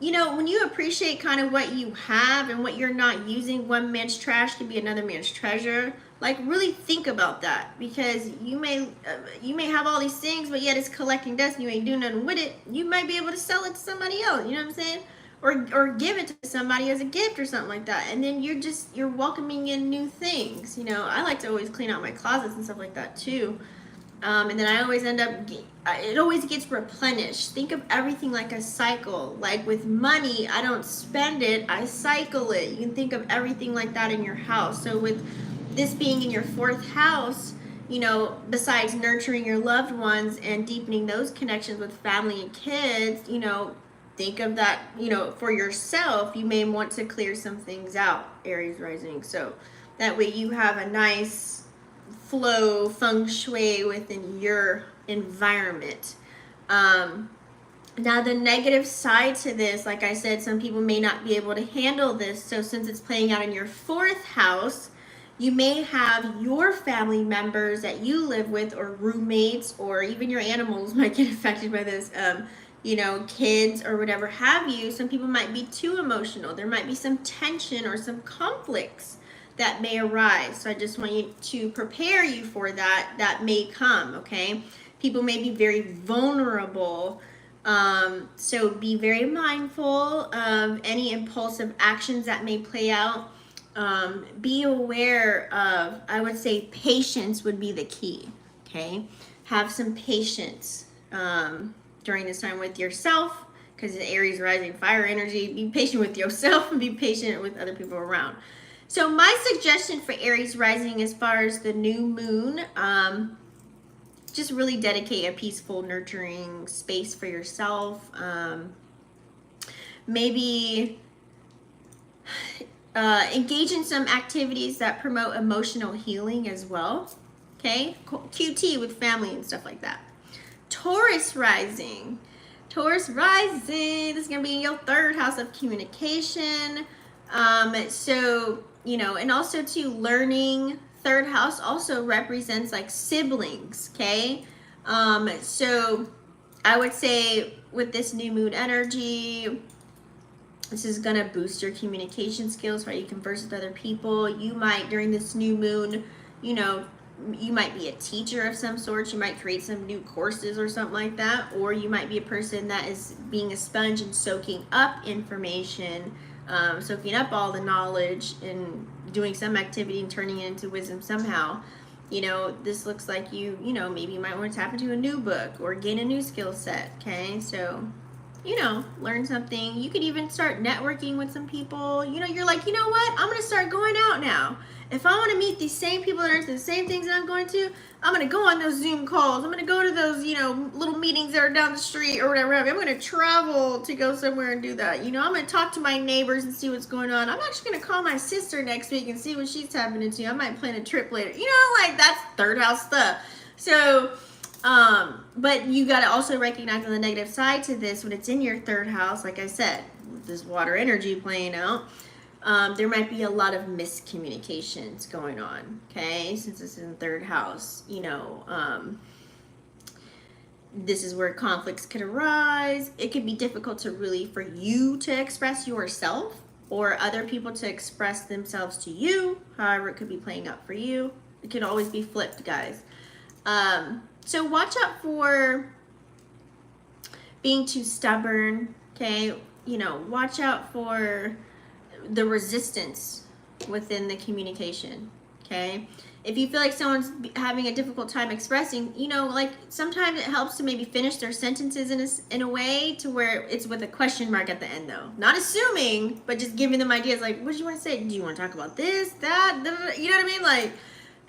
You know, when you appreciate kind of what you have and what you're not using, one man's trash can be another man's treasure. Like, really think about that, because you may have all these things, but yet it's collecting dust and you ain't doing nothing with it. You might be able to sell it to somebody else, you know what I'm saying? Or give it to somebody as a gift or something like that. And then you're welcoming in new things. You know, I like to always clean out my closets and stuff like that too. And then I always end up, it always gets replenished. Think of everything like a cycle. Like with money, I don't spend it, I cycle it. You can think of everything like that in your house. So with this being in your 4th house, you know, besides nurturing your loved ones and deepening those connections with family and kids, you know, think of that, you know, for yourself, you may want to clear some things out, Aries Rising. So that way you have a nice flow, feng shui within your environment. Now the negative side to this, like I said, some people may not be able to handle this. So since it's playing out in your 4th house, you may have your family members that you live with, or roommates, or even your animals might get affected by this. You know, kids or whatever have you. Some people might be too emotional. There might be some tension or some conflicts that may arise. So I just want you to prepare you for that. That may come, okay? People may be very vulnerable. So be very mindful of any impulsive actions that may play out. Be aware of, I would say, patience would be the key, okay? Have some patience during this time with yourself, because it's Aries rising, fire energy. Be patient with yourself and be patient with other people around. So my suggestion for Aries rising as far as the new moon, just really dedicate a peaceful, nurturing space for yourself. Maybe engage in some activities that promote emotional healing as well. Okay, QT with family and stuff like that. Taurus rising. Taurus rising, this is going to be in your third house of communication. So, you know, and also too, learning. Third house also represents like siblings, okay? So I would say with this new moon energy, this is going to boost your communication skills, right? You converse with other people. You might, during this new moon, you know, you might be a teacher of some sort. You might create some new courses or something like that. Or you might be a person that is being a sponge and soaking up information, soaking up all the knowledge and doing some activity and turning it into wisdom somehow. You know, this looks like you know, maybe you might want to tap into a new book or gain a new skill set, okay? So, you know, learn something. You could even start networking with some people. You know, you're like, you know what? I'm going to start going out now. If I want to meet these same people that are into the same things that I'm going to, I'm going to go on those Zoom calls. I'm going to go to those, you know, little meetings that are down the street or whatever. I'm going to travel to go somewhere and do that. You know, I'm going to talk to my neighbors and see what's going on. I'm actually going to call my sister next week and see what she's tapping into. I might plan a trip later. You know, like that's third house stuff. So, but you got to also recognize on the negative side to this, when it's in your third house, like I said, with this water energy playing out, there might be a lot of miscommunications going on, okay? Since it's in the third house, you know, this is where conflicts could arise. It could be difficult to really, for you to express yourself or other people to express themselves to you. However, it could be playing out for you. It could always be flipped, guys. So watch out for being too stubborn, okay? You know, watch out for the resistance within the communication, okay? If you feel like someone's having a difficult time expressing, you know, like sometimes it helps to maybe finish their sentences in a way to where it's with a question mark at the end though. Not assuming, but just giving them ideas like, what do you want to say? Do you want to talk about this, that, you know what I mean? Like,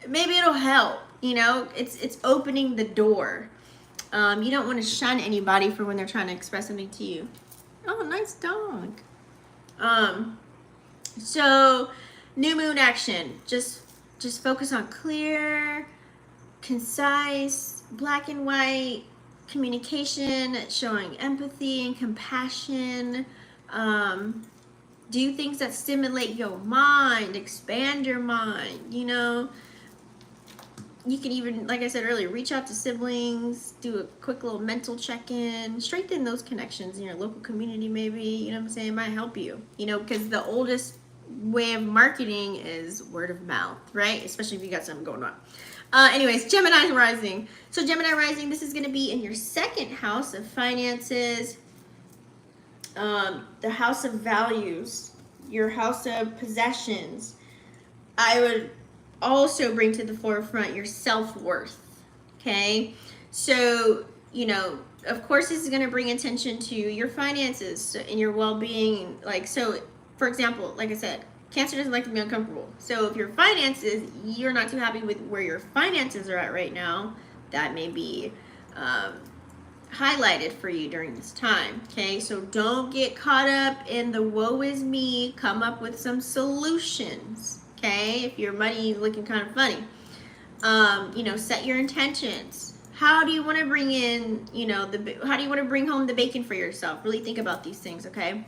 maybe it'll help, you know? It's opening the door. You don't want to shun anybody for when they're trying to express something to you. Oh, nice dog. So new moon action, just focus on clear, concise, black and white communication, showing empathy and compassion. Do things that stimulate your mind, expand your mind, you know. You can even, like I said earlier, reach out to siblings, do a quick little mental check-in, strengthen those connections in your local community maybe, you know what I'm saying? It might help you, you know, because the oldest way of marketing is word of mouth, right? Especially if you got something going on. Anyways, Gemini Rising. So Gemini Rising, this is going to be in your second house of finances, the house of values, your house of possessions. I would also bring to the forefront your self-worth, okay? So, you know, of course this is going to bring attention to your finances and your well-being. Like, so for example, like I said, Cancer doesn't like to be uncomfortable. So if your finances, you're not too happy with where your finances are at right now, that may be highlighted for you during this time, okay? So don't get caught up in the woe is me. Come up with some solutions, okay? If your money is looking kind of funny, you know, set your intentions. How do you want to bring in, you know, how do you want to bring home the bacon for yourself? Really think about these things, okay?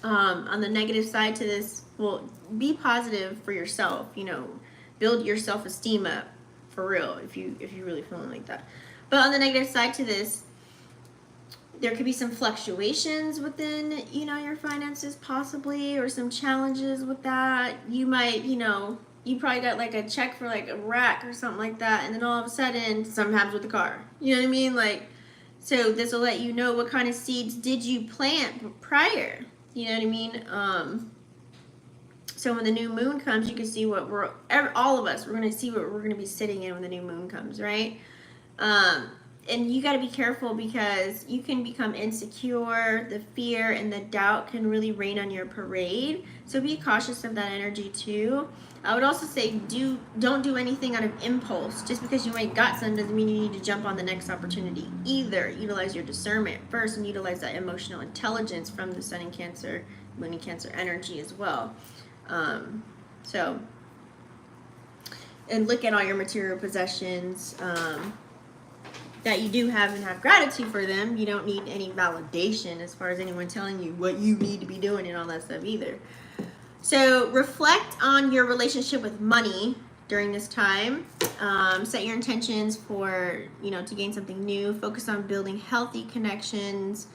On the negative side to this, well, be positive for yourself, you know, build your self-esteem up for real if you're really feeling like that. But on the negative side to this, there could be some fluctuations within, you know, your finances possibly, or some challenges with that. You might, you know, you probably got like a check for like a rack or something like that, and then all of a sudden something happens with the car. You know what I mean? Like, so this will let you know what kind of seeds did you plant prior. You know what I mean? So when the new moon comes, you can see what all of us, we're going to see what we're going to be sitting in when the new moon comes, right? and you got to be careful because you can become insecure. The fear and the doubt can really rain on your parade. So be cautious of that energy too. I would also say don't do anything out of impulse. Just because you might got some doesn't mean you need to jump on the next opportunity either. Utilize your discernment first and utilize that emotional intelligence from the Sun in Cancer, Moon in Cancer energy as well. So, and look at all your material possessions. That you do have and have gratitude for them. You don't need any validation as far as anyone telling you what you need to be doing and all that stuff either. So reflect on your relationship with money during this time. Set your intentions for, to gain something new. Focus on building healthy connections,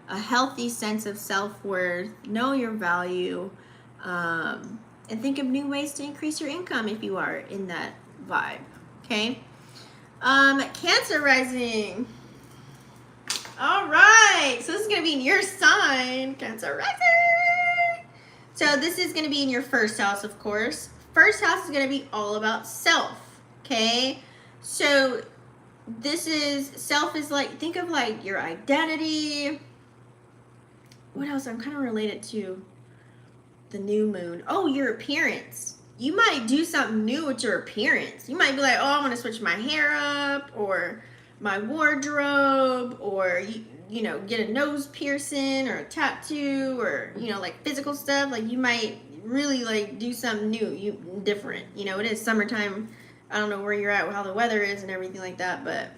a healthy sense of self-worth, know your value, and think of new ways to increase your income if you are in that vibe, okay? Cancer Rising. All right, so this is going to be in your sign, Cancer Rising. So this is going to be in your first house, of course. First house is going to be all about self, okay? So self is like, think of like your identity. What else? I'm kind of related to the new moon. Oh, your appearance. You might do something new with your appearance. You might be like, oh, I want to switch my hair up or my wardrobe, or, get a nose piercing or a tattoo, or, like physical stuff. Like you might really like do something new, different. It is summertime. I don't know where you're at, how the weather is and everything like that, but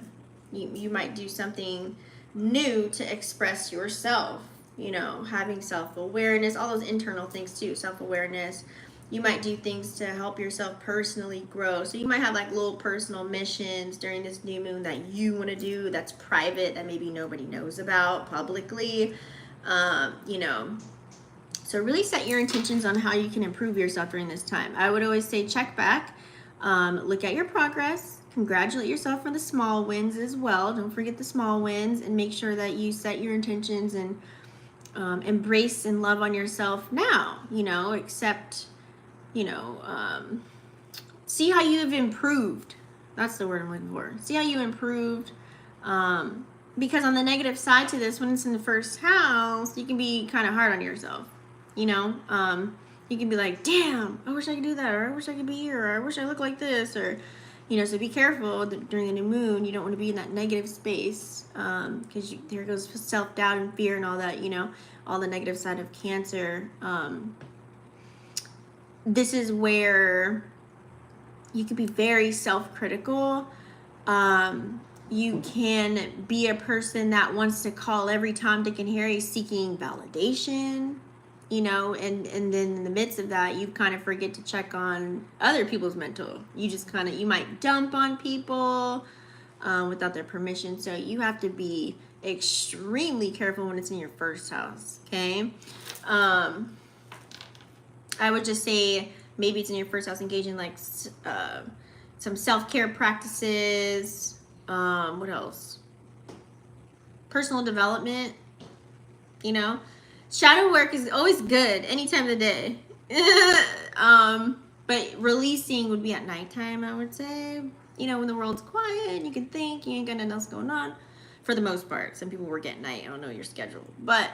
you might do something new to express yourself, having self-awareness, all those internal things too, self-awareness. You might do things to help yourself personally grow. So you might have like little personal missions during this new moon that you want to do that's private, that maybe nobody knows about publicly. So really set your intentions on how you can improve yourself during this time. I would always say check back, look at your progress, congratulate yourself for the small wins as well. Don't forget the small wins, and make sure that you set your intentions and embrace and love on yourself now, accept, see how you have improved. That's the word I'm looking for. See how you improved. Because on the negative side to this, when it's in the first house, you can be kind of hard on yourself. You can be like, damn, I wish I could do that, or I wish I could be here, or I wish I looked like this, or, so be careful during the new moon. You don't want to be in that negative space, because there goes self-doubt and fear and all that, all the negative side of Cancer. This is where you can be very self-critical. You can be a person that wants to call every Tom, Dick, and Harry seeking validation, and then in the midst of that, you kind of forget to check on other people's mental. You might dump on people without their permission. So you have to be extremely careful when it's in your first house, okay? I would just say maybe it's in your first house, engage in like some self-care practices. What else? Personal development, Shadow work is always good any time of the day. But releasing would be at nighttime, I would say. When the world's quiet and you can think, you ain't got nothing else going on. For the most part. Some people work at night. I don't know your schedule. But,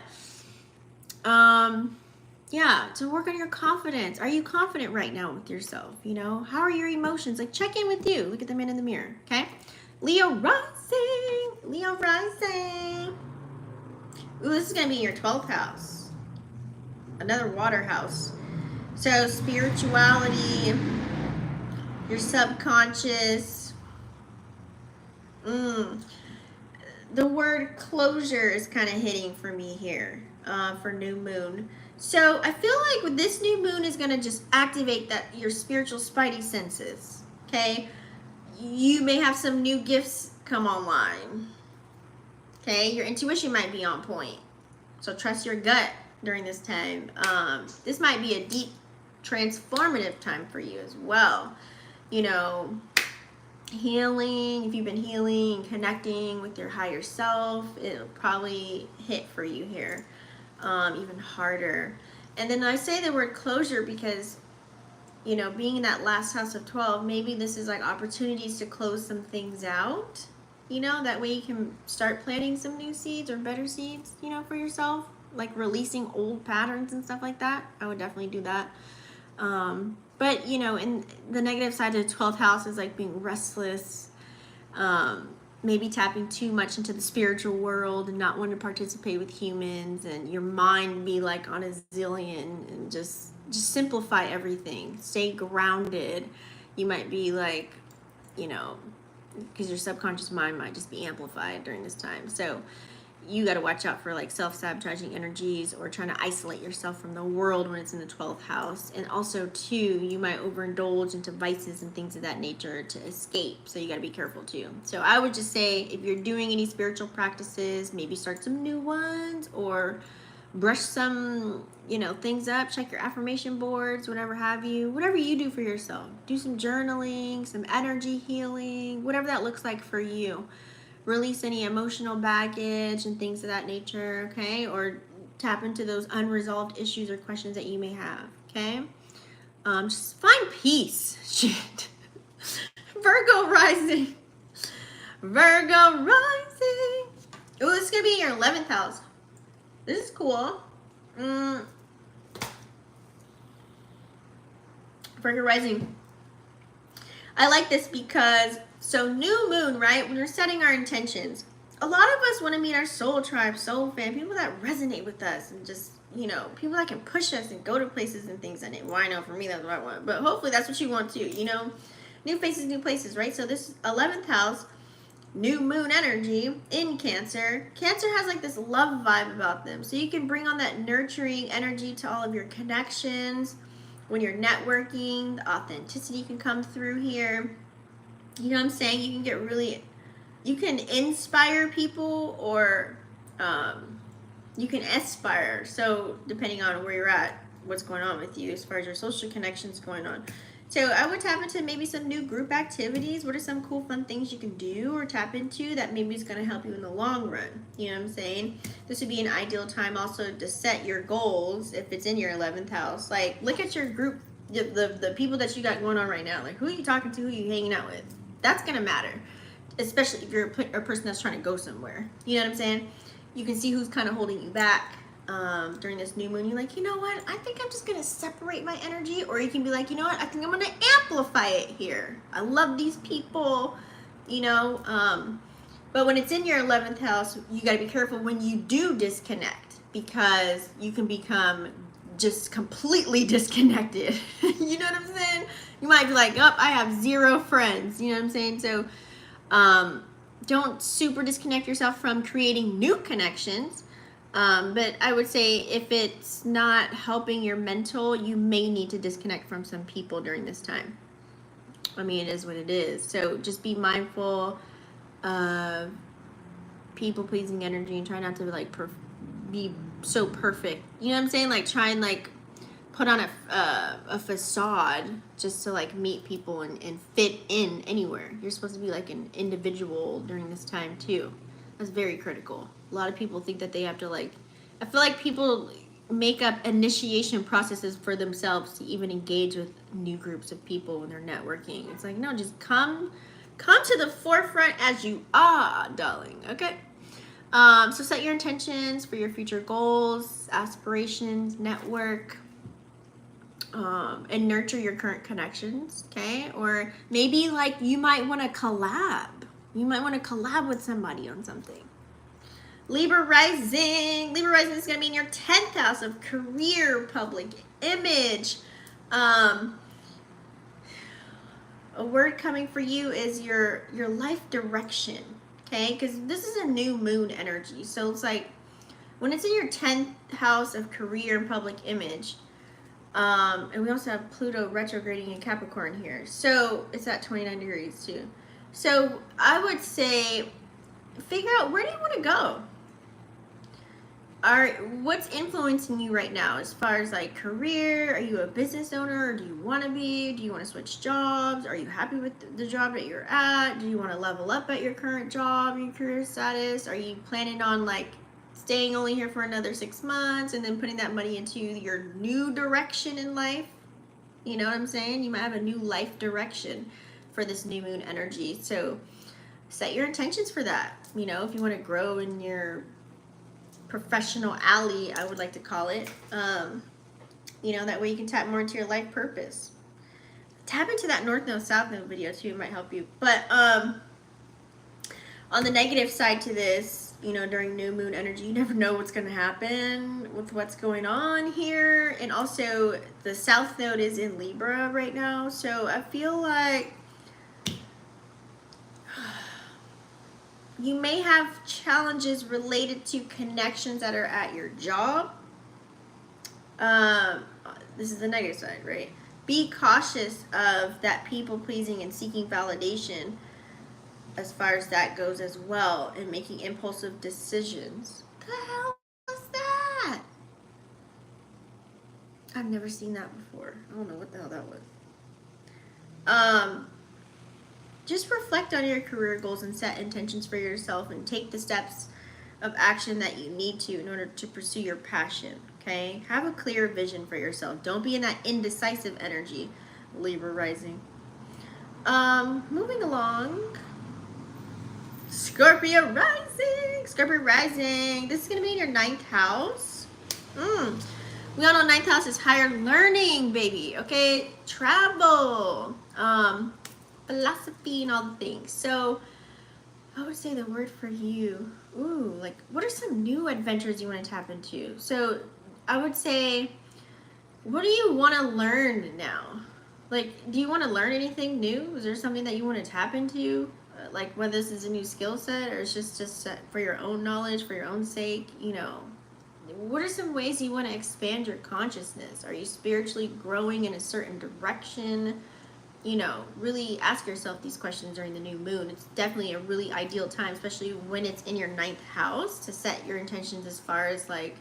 yeah, to work on your confidence. Are you confident right now with yourself? How are your emotions? Like, check in with you. Look at the man in the mirror, okay? Leo Rising. Leo Rising. Ooh, this is going to be your 12th house. Another water house. So, spirituality, your subconscious. The word closure is kind of hitting for me here for new moon. So, I feel like with this new moon is going to just activate your spiritual spidey senses, okay? You may have some new gifts come online. Okay, your intuition might be on point. So trust your gut during this time. This might be a deep, transformative time for you as well. Healing, if you've been healing, connecting with your higher self, it'll probably hit for you here even harder. And then I say the word closure because, being in that last house of 12, maybe this is like opportunities to close some things out. you know, that way you can start planting some new seeds or better seeds, you know, for yourself, like releasing old patterns and stuff like that. I would definitely do that. But you know, in the negative side of the 12th house is like being restless, maybe tapping too much into the spiritual world and not wanting to participate with humans, and your mind be like on a zillion, and just simplify everything. Stay grounded. You might be like, you know, because your subconscious mind might just be amplified during this time. So you got to watch out for like self-sabotaging energies or trying to isolate yourself from the world when it's in the 12th house. And also too, you might overindulge into vices and things of that nature to escape, so you got to be careful too. So I would just say, if you're doing any spiritual practices, maybe start some new ones, or brush some, you know, things up, check your affirmation boards, whatever have you, whatever you do for yourself. Do some journaling, some energy healing, whatever that looks like for you. Release any emotional baggage and things of that nature, okay? Or tap into those unresolved issues or questions that you may have, okay? Just find peace. Shit. Virgo Rising. Virgo Rising. Oh, it's going to be your 11th house. This is cool. Virgo Rising. I like this because, so new moon, right? When we're setting our intentions, a lot of us want to meet our soul tribe, soul fan, people that resonate with us, and just, you know, people that can push us and go to places and things. And well, I know for me that's what I want, but hopefully that's what you want too, you know? New faces, new places, right? So this 11th house, new moon energy in Cancer. Cancer has like this love vibe about them. So you can bring on that nurturing energy to all of your connections. When you're networking, the authenticity can come through here. You know what I'm saying? You can get really, you can inspire people, or you can aspire. So depending on where you're at, what's going on with you as far as your social connections going on. So I would tap into maybe some new group activities. What are some cool, fun things you can do or tap into that maybe is going to help you in the long run? You know what I'm saying? This would be an ideal time also to set your goals if it's in your 11th house. Like, look at your group, the people that you got going on right now. Like, who are you talking to? Who are you hanging out with? That's going to matter, especially if you're a person that's trying to go somewhere. You know what I'm saying? You can see who's kind of holding you back. During this new moon, you're like, you know what, I think I'm just gonna separate my energy. Or you can be like, you know what, I think I'm gonna amplify it here. I love these people, you know. But when it's in your 11th house, you got to be careful when you do disconnect, because you can become just completely disconnected. You know what I'm saying? You might be like, oh, I have 0 friends. You know what I'm saying? So don't super disconnect yourself from creating new connections. But I would say if it's not helping your mental, you may need to disconnect from some people during this time. I mean, it is what it is. So just be mindful of people-pleasing energy and try not to like be so perfect. You know what I'm saying? Like try and like put on a facade just to like meet people and fit in anywhere. You're supposed to be like an individual during this time too. That's very critical. A lot of people think that they have to like, I feel like people make up initiation processes for themselves to even engage with new groups of people when they're networking. It's like, no, just come to the forefront as you are, darling. Okay. So set your intentions for your future goals, aspirations, network, and nurture your current connections. Okay. Or maybe like you might want to collab. You might want to collab with somebody on something. Libra Rising. Libra Rising is going to be in your 10th house of career, public image. A word coming for you is your life direction, okay? Because this is a new moon energy. So it's like when it's in your 10th house of career and public image, and we also have Pluto retrograding in Capricorn here. So it's at 29 degrees too. So I would say figure out, where do you want to go? What's influencing you right now as far as like career? Are you a business owner, or do you want to be? Do you want to switch jobs? Are you happy with the job that you're at? Do you want to level up at your current job, your career status? Are you planning on like staying only here for another 6 months and then putting that money into your new direction in life? You know what I'm saying? You might have a new life direction for this new moon energy. So set your intentions for that. You know, if you want to grow in your professional alley, I would like to call it, you know, that way you can tap more into your life purpose. Tap into that North Node, South Node video too, it might help you. But on the negative side to this, you know, during new moon energy, you never know what's going to happen with what's going on here. And also, the South Node is in Libra right now, so I feel like you may have challenges related to connections that are at your job. This is the negative side, right? Be cautious of that people pleasing and seeking validation as far as that goes as well, and making impulsive decisions. What the hell was that? I've never seen that before. I don't know what the hell that was. Just reflect on your career goals and set intentions for yourself, and take the steps of action that you need to in order to pursue your passion. Okay? Have a clear vision for yourself. Don't be in that indecisive energy, Libra Rising. Moving along. Scorpio Rising. Scorpio Rising. This is going to be in your 9th house. We all know 9th house is higher learning, baby. Okay? Travel. Philosophy and all the things. So I would say the word for you, like, what are some new adventures you want to tap into? So I would say, what do you want to learn now? Like, do you want to learn anything new? Is there something that you want to tap into? Like, whether this is a new skill set or it's just for your own knowledge, for your own sake, you know. What are some ways you want to expand your consciousness? Are you spiritually growing in a certain direction? You know, really ask yourself these questions during the new moon. It's definitely a really ideal time, especially when it's in your 9th house, to set your intentions as far as like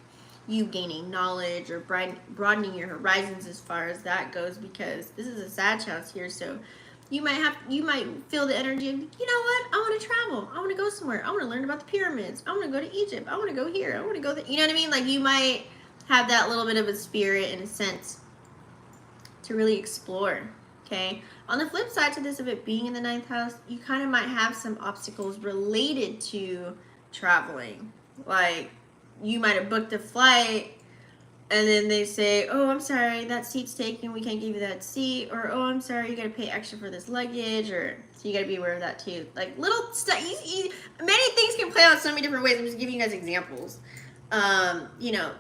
you gaining knowledge or broadening your horizons as far as that goes, because this is a Sag house here. So you might feel the energy of, you know what, I want to travel, I want to go somewhere, I want to learn about the pyramids, I want to go to Egypt, I want to go here, I want to go there. You know what I mean? Like, you might have that little bit of a spirit in a sense to really explore. Okay. On the flip side to this, of it being in the 9th house, you kind of might have some obstacles related to traveling. Like, you might have booked a flight and then they say, oh, I'm sorry, that seat's taken, we can't give you that seat. Or, oh, I'm sorry, you got to pay extra for this luggage. Or, so you got to be aware of that too. Like, little stuff, many things can play out so many different ways. I'm just giving you guys examples. You know,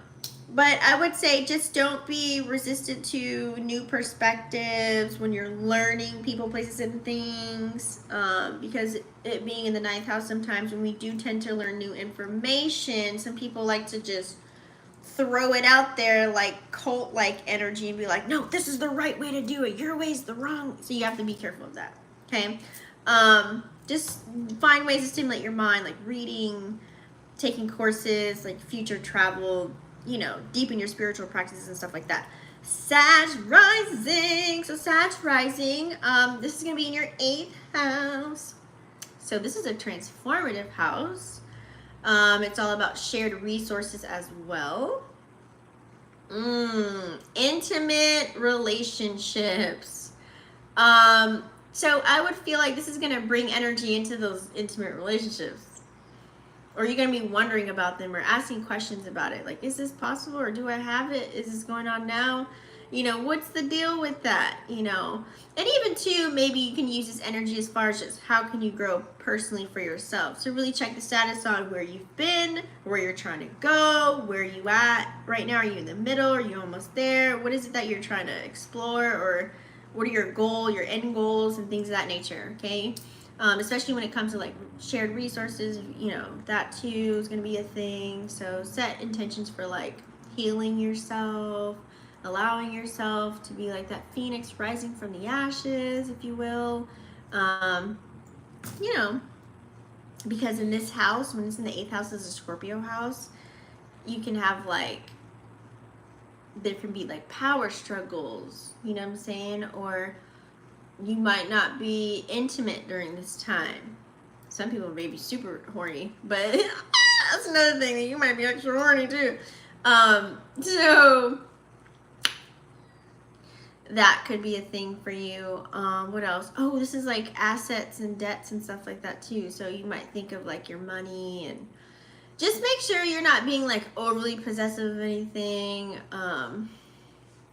but I would say just don't be resistant to new perspectives when you're learning people, places, and things. Because it being in the 9th house, sometimes when we do tend to learn new information, some people like to just throw it out there like cult-like energy and be like, no, this is the right way to do it. Your way's the wrong. So you have to be careful of that. Okay? Just find ways to stimulate your mind, like reading, taking courses, like future travel, you know, deepen your spiritual practices and stuff like that. Sag Rising. So Sag Rising, this is going to be in your 8th house. So this is a transformative house. It's all about shared resources as well. Intimate relationships. So I would feel like this is going to bring energy into those intimate relationships. Or you're going to be wondering about them or asking questions about it. Like, is this possible, or do I have it? Is this going on now? You know, what's the deal with that? You know, and even too, maybe you can use this energy as far as just how can you grow personally for yourself. So really check the status on where you've been, where you're trying to go, where you at right now. Are you in the middle? Are you almost there? What is it that you're trying to explore? Or what are your goals, your end goals, and things of that nature, okay? Especially when it comes to like shared resources, you know, that too is going to be a thing. So set intentions for like healing yourself, allowing yourself to be like that phoenix rising from the ashes, if you will. You know, because in this house, when it's in the 8th house, is a Scorpio house, you can have like, there can be like power struggles, you know what I'm saying? Or you might not be intimate during this time. Some people may be super horny, but that's another thing, that you might be extra horny too. So that could be a thing for you. What else? Oh, this is like assets and debts and stuff like that too. So you might think of like your money, and just make sure you're not being like overly possessive of anything.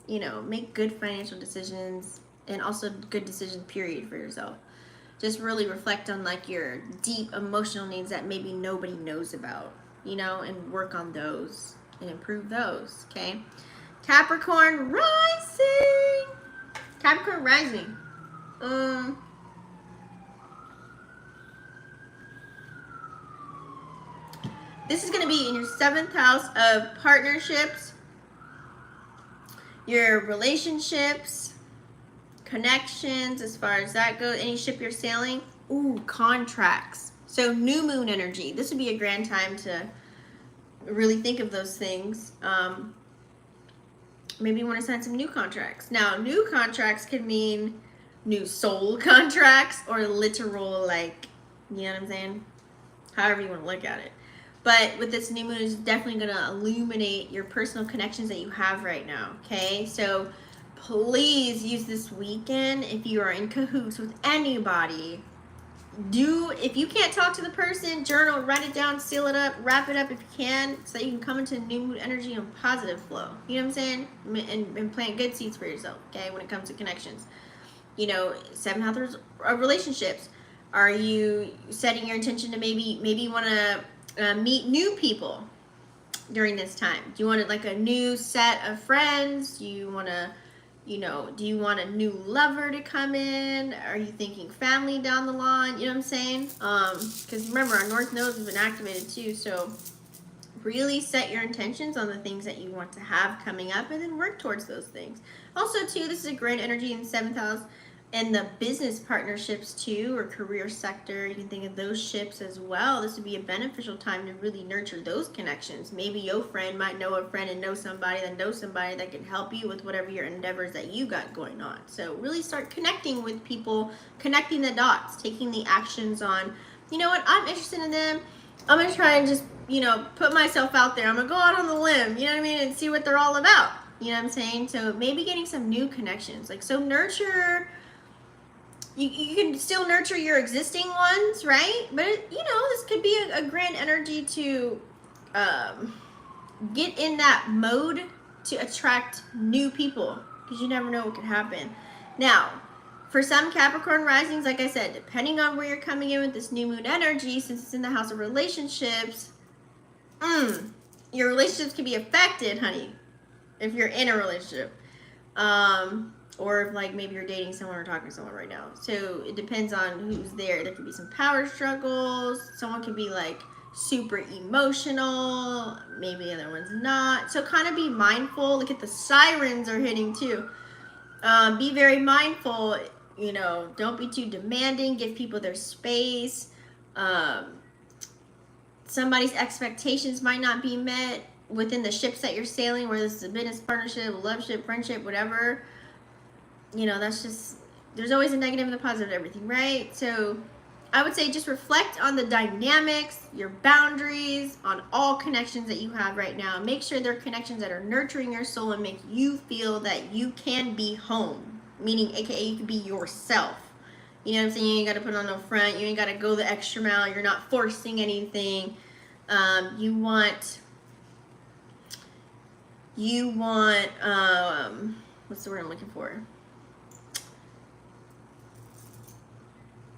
You know, make good financial decisions, and also good decisions period for yourself. Just really reflect on like your deep emotional needs that maybe nobody knows about, you know, and work on those and improve those. Okay. Capricorn Rising. Capricorn Rising. This is going to be in your 7th house of partnerships, your relationships, connections, as far as that goes. Any ship you're sailing. Ooh, contracts. So new moon energy. This would be a grand time to really think of those things. Maybe you want to sign some new contracts. Now, new contracts can mean new soul contracts or literal, like, you know what I'm saying? However you want to look at it. But with this new moon, it's definitely going to illuminate your personal connections that you have right now, okay? So please use this weekend, if you are in cahoots with anybody, if you can't talk to the person, journal, write it down, seal it up, wrap it up if you can, so that you can come into new mood energy and positive flow. You know what I'm saying? And plant good seeds for yourself, okay, when it comes to connections. You know, 7th house of relationships. Are you setting your intention to maybe you want to meet new people during this time? Do you want like a new set of friends? Do you want to, you know, do you want a new lover to come in? Are you thinking family down the line? You know what I'm saying? Because remember, our North Node has been activated too. So really set your intentions on the things that you want to have coming up, and then work towards those things. Also too, this is a great energy in 7th house. And the business partnerships too, or career sector, you can think of those ships as well. This would be a beneficial time to really nurture those connections. Maybe your friend might know a friend and know somebody that can help you with whatever your endeavors that you got going on. So really start connecting with people, connecting the dots, taking the actions on, you know what, I'm interested in them. I'm going to try and just, you know, put myself out there. I'm going to go out on the limb, you know what I mean, and see what they're all about. You know what I'm saying? So maybe getting some new connections. Like, so nurture... You can still nurture your existing ones, right? But, you know, this could be a grand energy to get in that mode to attract new people, because you never know what could happen. Now, for some Capricorn risings, like I said, depending on where you're coming in with this new moon energy, since it's in the house of relationships, your relationships can be affected, honey, if you're in a relationship. Or if, like, maybe you're dating someone or talking to someone right now. So it depends on who's there. There could be some power struggles. Someone could be, like, super emotional. Maybe the other one's not. So kind of be mindful. Look at the sirens are hitting, too. Be very mindful. You know, don't be too demanding. Give people their space. Somebody's expectations might not be met within the ships that you're sailing, whether this is a business partnership, a love ship, friendship, whatever. You know, that's just, there's always a negative and a positive to everything, right? So I would say just reflect on the dynamics, your boundaries, on all connections that you have right now. Make sure they're connections that are nurturing your soul and make you feel that you can be home, meaning aka you can be yourself. You know what I'm saying? You ain't got to put on no front. You ain't got to go the extra mile. You're not forcing anything. You want what's the word I'm looking for?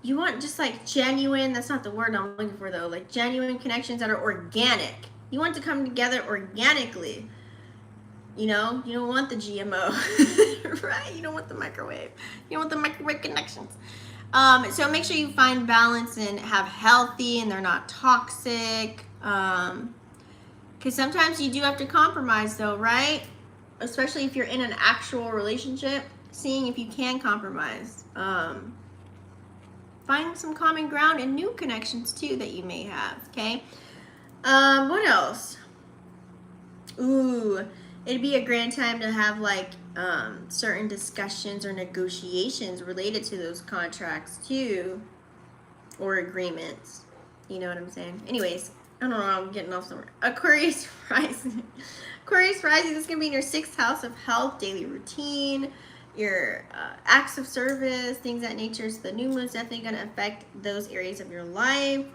You want just like genuine, that's not the word I'm looking for though, like genuine connections that are organic. You want to come together organically. You know, you don't want the GMO, right? You don't want the microwave. You don't want the microwave connections. So make sure you find balance and have healthy and they're not toxic. Because sometimes you do have to compromise though, right? Especially if you're in an actual relationship, seeing if you can compromise. Find some common ground and new connections too that you may have, okay? What else? Ooh, it'd be a grand time to have like certain discussions or negotiations related to those contracts too, or agreements. You know what I'm saying? Anyways, I don't know, I'm getting off somewhere. Aquarius Rising. Aquarius Rising, this is going to be in your 6th house of health, daily routine, your acts of service, things of that nature. So the new moon is definitely going to affect those areas of your life.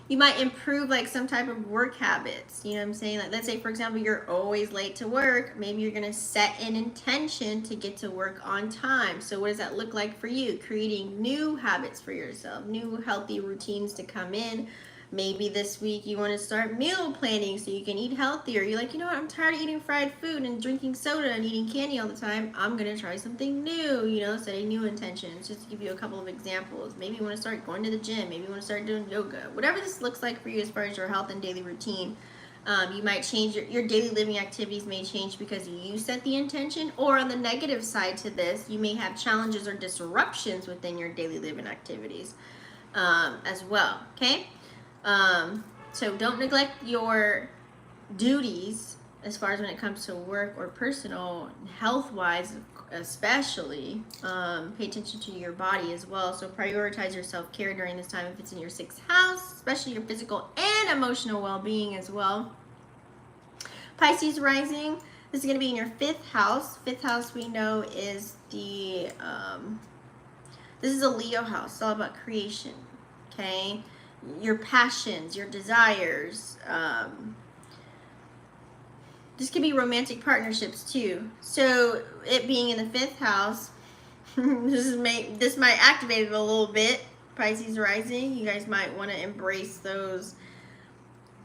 You might improve like some type of work habits. You know what I'm saying? Like, let's say, for example, you're always late to work. Maybe you're going to set an intention to get to work on time. So what does that look like for you? Creating new habits for yourself, new healthy routines to come in. Maybe this week you want to start meal planning so you can eat healthier. You're like, you know what, I'm tired of eating fried food and drinking soda and eating candy all the time. I'm going to try something new, you know, setting new intentions. Just to give you a couple of examples. Maybe you want to start going to the gym. Maybe you want to start doing yoga. Whatever this looks like for you as far as your health and daily routine. You might change your daily living activities may change because you set the intention, or on the negative side to this, you may have challenges or disruptions within your daily living activities as well, okay? So don't neglect your duties as far as when it comes to work or personal, health-wise especially. Pay attention to your body as well. So prioritize your self-care during this time if it's in your 6th house, especially your physical and emotional well-being as well. Pisces Rising, this is going to be in your 5th house. 5th house we know is the, this is a Leo house. It's all about creation, okay? Your passions, your desires. This could be romantic partnerships too. So it being in the 5th house, this might activate it a little bit. Pisces Rising, you guys might want to embrace those,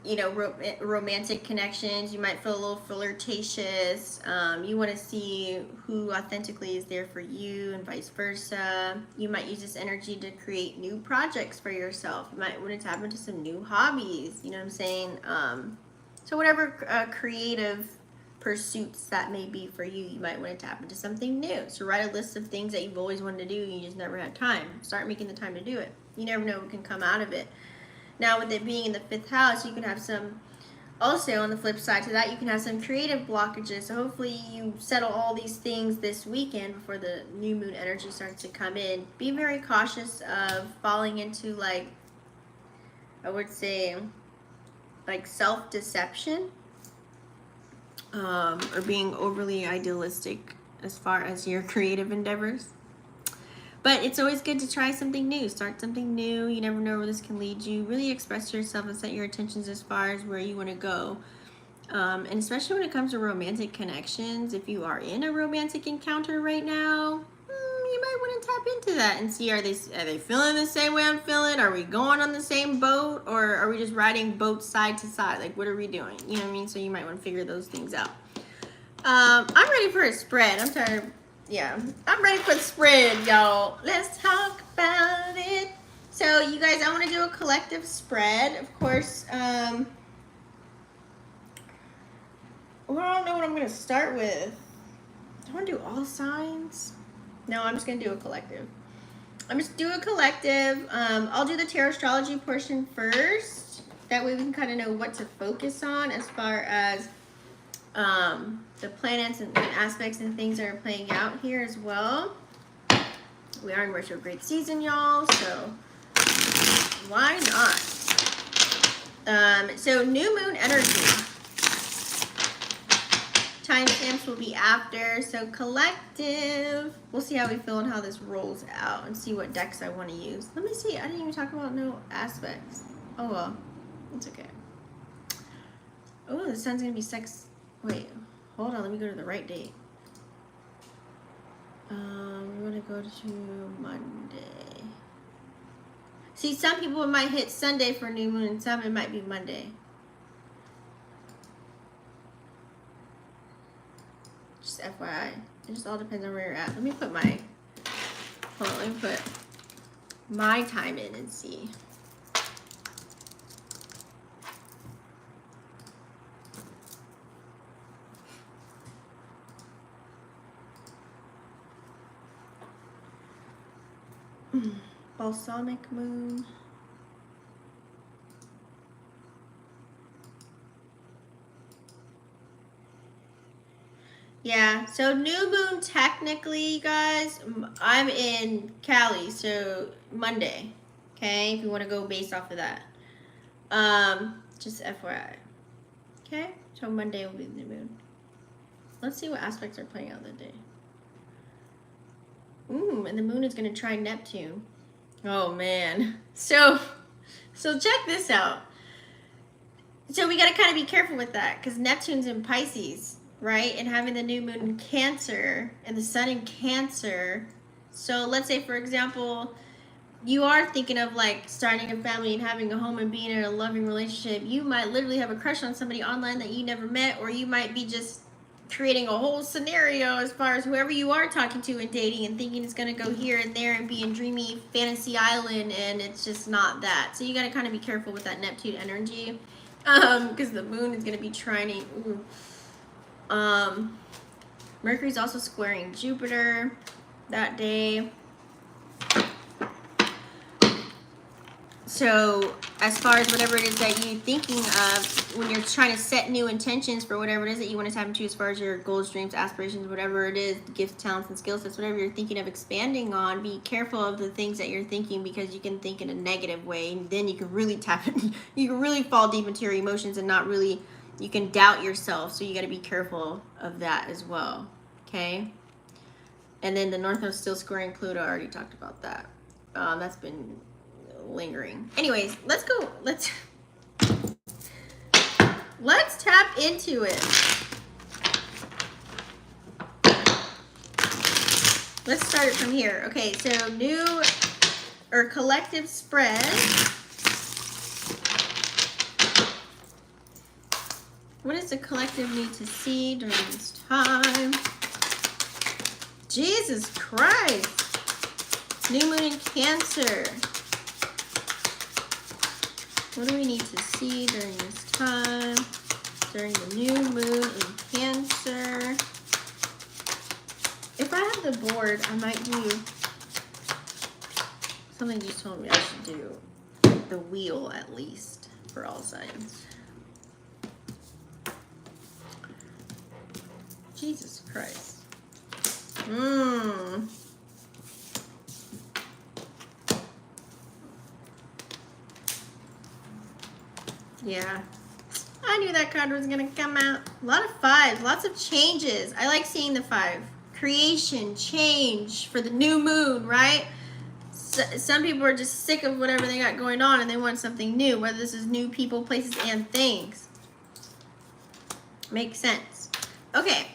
you know, romantic connections. You might feel a little flirtatious. You want to see who authentically is there for you and vice versa. You might use this energy to create new projects for yourself. You might want to tap into some new hobbies. You know what I'm saying? So whatever creative pursuits that may be for you, you might want to tap into something new. So write a list of things that you've always wanted to do and you just never had time. Start making the time to do it. You never know what can come out of it. Now, with it being in the 5th house, you can have some, also on the flip side to that, you can have some creative blockages. So hopefully you settle all these things this weekend before the new moon energy starts to come in. Be very cautious of falling into, like, I would say, like self-deception, or being overly idealistic as far as your creative endeavors. But it's always good to try something new, start something new. You never know where this can lead you. Really express yourself and set your intentions as far as where you want to go. And especially when it comes to romantic connections, if you are in a romantic encounter right now, you might want to tap into that and see, are they feeling the same way I'm feeling? Are we going on the same boat? Or are we just riding boats side to side? Like, what are we doing? You know what I mean? So you might want to figure those things out. I'm ready for a spread. I'm tired. Yeah, I'm ready for the spread, y'all. Let's talk about it. So, you guys, I want to do a collective spread. Of course, well, I don't know what I'm going to start with. Do I want to do all signs? No, I'm just going to do a collective. I'm just do a collective. I'll do the Tarotstrology portion first. That way we can kind of know what to focus on as far as the planets and aspects and things that are playing out here as well. We are in retrograde season, y'all, so why not? So new moon energy. Timestamps will be after. So collective. We'll see how we feel and how this rolls out and see what decks I want to use. Let me see. I didn't even talk about no aspects. Oh well. It's okay. Oh, the sun's gonna be Wait, hold on, let me go to the right date. We're gonna go to Monday. See, some people it might hit Sunday for new moon, and some it might be Monday. Just FYI, it just all depends on where you're at. Let me put my, hold on, let me put my time in and see. Balsamic moon. Yeah, so new moon technically, you guys, I'm in Cali, so Monday. Okay, if you want to go based off of that. Just FYI. Okay, so Monday will be the new moon. Let's see what aspects are playing out that day. Ooh, and the moon is going to try Neptune. Oh, man. So check this out. So we got to kind of be careful with that because Neptune's in Pisces, right? And having the new moon in Cancer and the sun in Cancer. So let's say, for example, you are thinking of like starting a family and having a home and being in a loving relationship. You might literally have a crush on somebody online that you never met, or you might be just creating a whole scenario as far as whoever you are talking to and dating and thinking it's going to go here and there and be in dreamy fantasy island, and it's just not that. So you got to kind of be careful with that Neptune energy, because the moon is going to be trining. Mercury's also squaring Jupiter that day. So as far as whatever it is that you're thinking of when you're trying to set new intentions for whatever it is that you want to tap into as far as your goals, dreams, aspirations, whatever it is, gifts, talents, and skill sets, whatever you're thinking of expanding on, be careful of the things that you're thinking, because you can think in a negative way and then you can really tap in, you can really fall deep into your emotions and not really, you can doubt yourself. So you got to be careful of that as well. Okay. And then the North Node still squaring Pluto. I already talked about that. That's been lingering. Anyways, let's go. Let's tap into it. Let's start it from here. Okay, so new or collective spread. What does the collective need to see during this time? Jesus Christ. New moon in Cancer. What do we need to see during this time? During the new moon in Cancer. If I have the board, I might do something you told me I should do. The wheel, at least, for all signs. Jesus Christ. Yeah, I knew that card was gonna come out. A lot of fives, lots of changes. I like seeing the five. Creation, change for the new moon, right? So, some people are just sick of whatever they got going on and they want something new, whether this is new people, places, and things. Makes sense. Okay.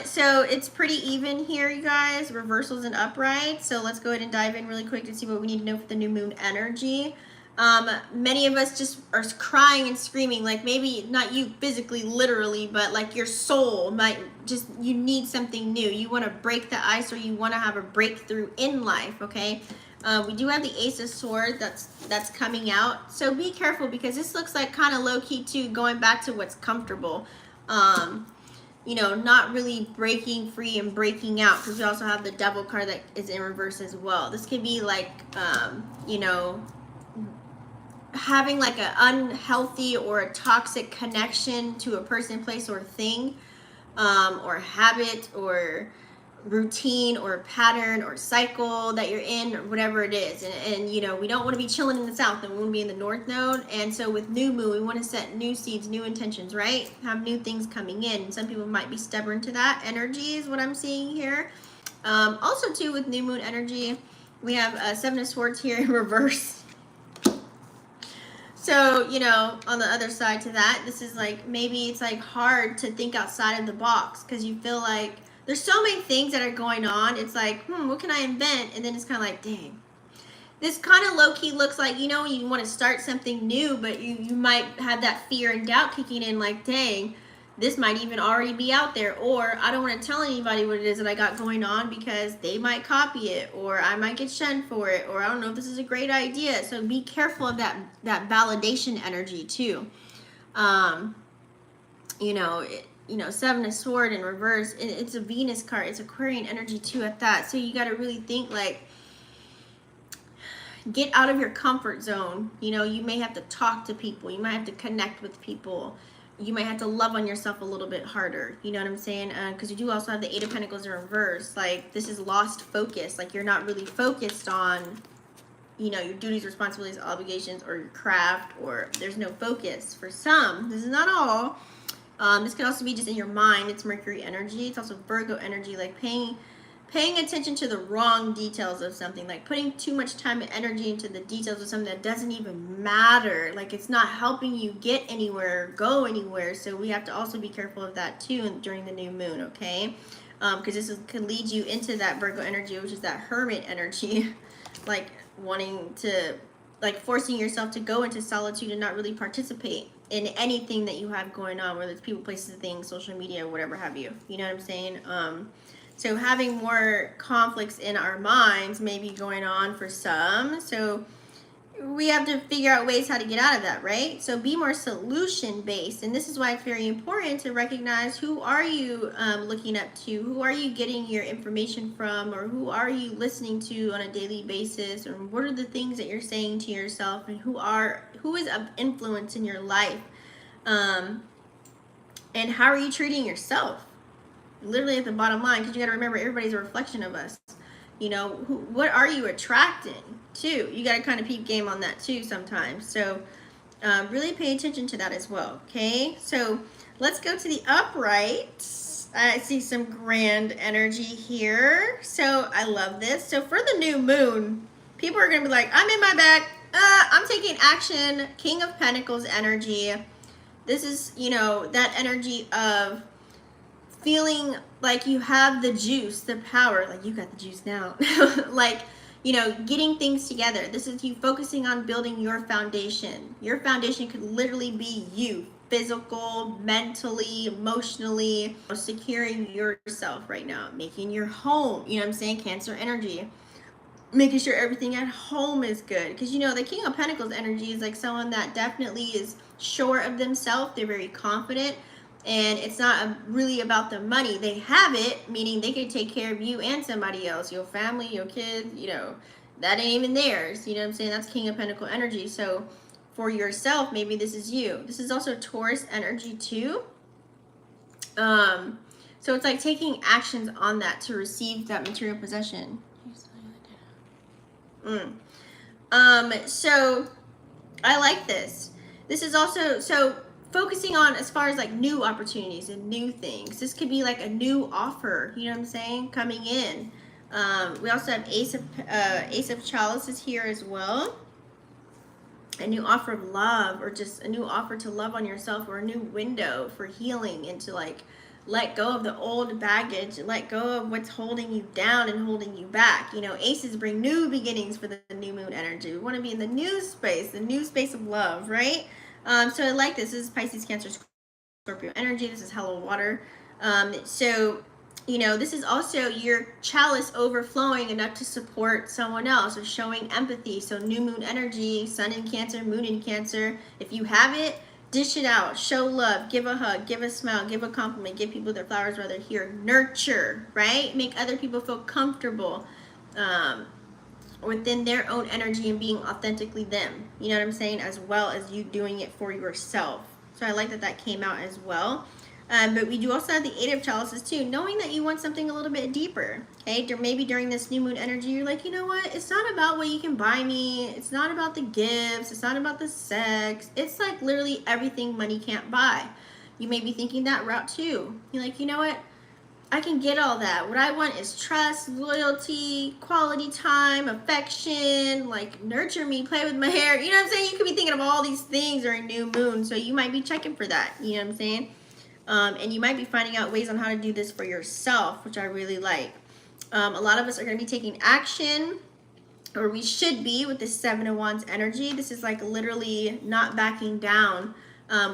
So it's pretty even here, you guys. Reversals and uprights. So let's go ahead and dive in really quick to see what we need to know for the new moon energy. Many of us just are crying and screaming, like maybe not you physically, literally, but like your soul might just, you need something new. You want to break the ice, or you want to have a breakthrough in life, okay? We do have the Ace of Swords that's coming out. So be careful, because this looks like kind of low-key too, going back to what's comfortable. You know, not really breaking free and breaking out, because we also have the Devil card that is in reverse as well. This could be like, you know, having like an unhealthy or a toxic connection to a person, place, or thing, or habit, or routine, or pattern, or cycle that you're in, or whatever it is. And you know, we don't want to be chilling in the south, and we want to be in the north node. And so with new moon, we want to set new seeds, new intentions, right? Have new things coming in. Some people might be stubborn to that energy, is what I'm seeing here. Also too, with new moon energy, we have Seven of Swords here in reverse. So, you know, on the other side to that, this is like, maybe it's like hard to think outside of the box, because you feel like there's so many things that are going on. It's like, what can I invent? And then it's kind of like, dang. This kind of low-key looks like, you know, you want to start something new, but you might have that fear and doubt kicking in, like, dang, this might even already be out there, or I don't want to tell anybody what it is that I got going on because they might copy it, or I might get shunned for it, or I don't know if this is a great idea. So be careful of that validation energy too. You know, Seven of Swords in reverse, it's a Venus card, it's Aquarian energy too at that. So you got to really think, like, get out of your comfort zone. You know, you may have to talk to people, you might have to connect with people. You might have to love on yourself a little bit harder. You know what I'm saying? Because you do also have the Eight of Pentacles in reverse. Like, this is lost focus. Like, you're not really focused on, you know, your duties, responsibilities, obligations, or your craft, or there's no focus for some. This is not all. This could also be just in your mind. It's Mercury energy. It's also Virgo energy, like paying attention to the wrong details of something, like putting too much time and energy into the details of something that doesn't even matter. Like it's not helping you get anywhere or go anywhere. So we have to also be careful of that too during the new moon, okay? Because could lead you into that Virgo energy, which is that hermit energy, like wanting to, like forcing yourself to go into solitude and not really participate in anything that you have going on, whether it's people, places, things, social media, whatever have you. You know what I'm saying? So having more conflicts in our minds may be going on for some. So we have to figure out ways how to get out of that, right? So be more solution based. And this is why it's very important to recognize, who are you looking up to? Who are you getting your information from? Or who are you listening to on a daily basis? Or what are the things that you're saying to yourself? And who is of influence in your life? And how are you treating yourself? Literally at the bottom line, because you got to remember, everybody's a reflection of us. You know, what are you attracting too? You got to kind of peep game on that too sometimes. So really pay attention to that as well. Okay, so let's go to the upright. I see some grand energy here, so I love this. So for the new moon, people are gonna be like, I'm in my bag, I'm taking action. King of Pentacles energy. This is, you know, that energy of feeling like you have the juice, the power, like you got the juice now. Like, you know, getting things together. This is you focusing on building your foundation. Your foundation could literally be you, physical, mentally, emotionally, securing yourself right now, making your home, you know what I'm saying, Cancer energy, making sure everything at home is good. Because, you know, the King of Pentacles energy is like someone that definitely is sure of themselves. They're very confident. And it's not really about the money. They have it, meaning they can take care of you and somebody else, your family, your kids, you know, that ain't even theirs. You know what I'm saying? That's King of Pentacle energy. So for yourself, maybe this is you. This is also Taurus energy too. So it's like taking actions on that to receive that material possession. So I like this. This is also, so focusing on as far as like new opportunities and new things. This could be like a new offer, you know what I'm saying, coming in. We also have Ace of Chalices here as well. A new offer of love, or just a new offer to love on yourself, or a new window for healing and to like let go of the old baggage, let go of what's holding you down and holding you back. You know, aces bring new beginnings for the new moon energy. We want to be in the new space of love, right? So I like this. This is Pisces, Cancer, Scorpio energy. This is hello water. So, you know, this is also your chalice overflowing enough to support someone else, or showing empathy. So new moon energy, sun in Cancer, moon in Cancer. If you have it, dish it out, show love, give a hug, give a smile, give a compliment, give people their flowers while they're here. Nurture, right? Make other people feel comfortable within their own energy and being authentically them. You know what I'm saying? As well as you doing it for yourself. So I like that that came out as well. But we do also have the Eight of Chalices too, knowing that you want something a little bit deeper. Okay, maybe during this new moon energy, you're like, you know what? It's not about what you can buy me. It's not about the gifts. It's not about the sex. It's like literally everything money can't buy. You may be thinking that route too. You're like, you know what? I can get all that. What I want is trust, loyalty, quality time, affection, like nurture me, play with my hair. You know what I'm saying? You could be thinking of all these things during new moon. So you might be checking for that. You know what I'm saying? And you might be finding out ways on how to do this for yourself, which I really like. A lot of us are going to be taking action, or we should be, with this Seven of Wands energy. This is like literally not backing down.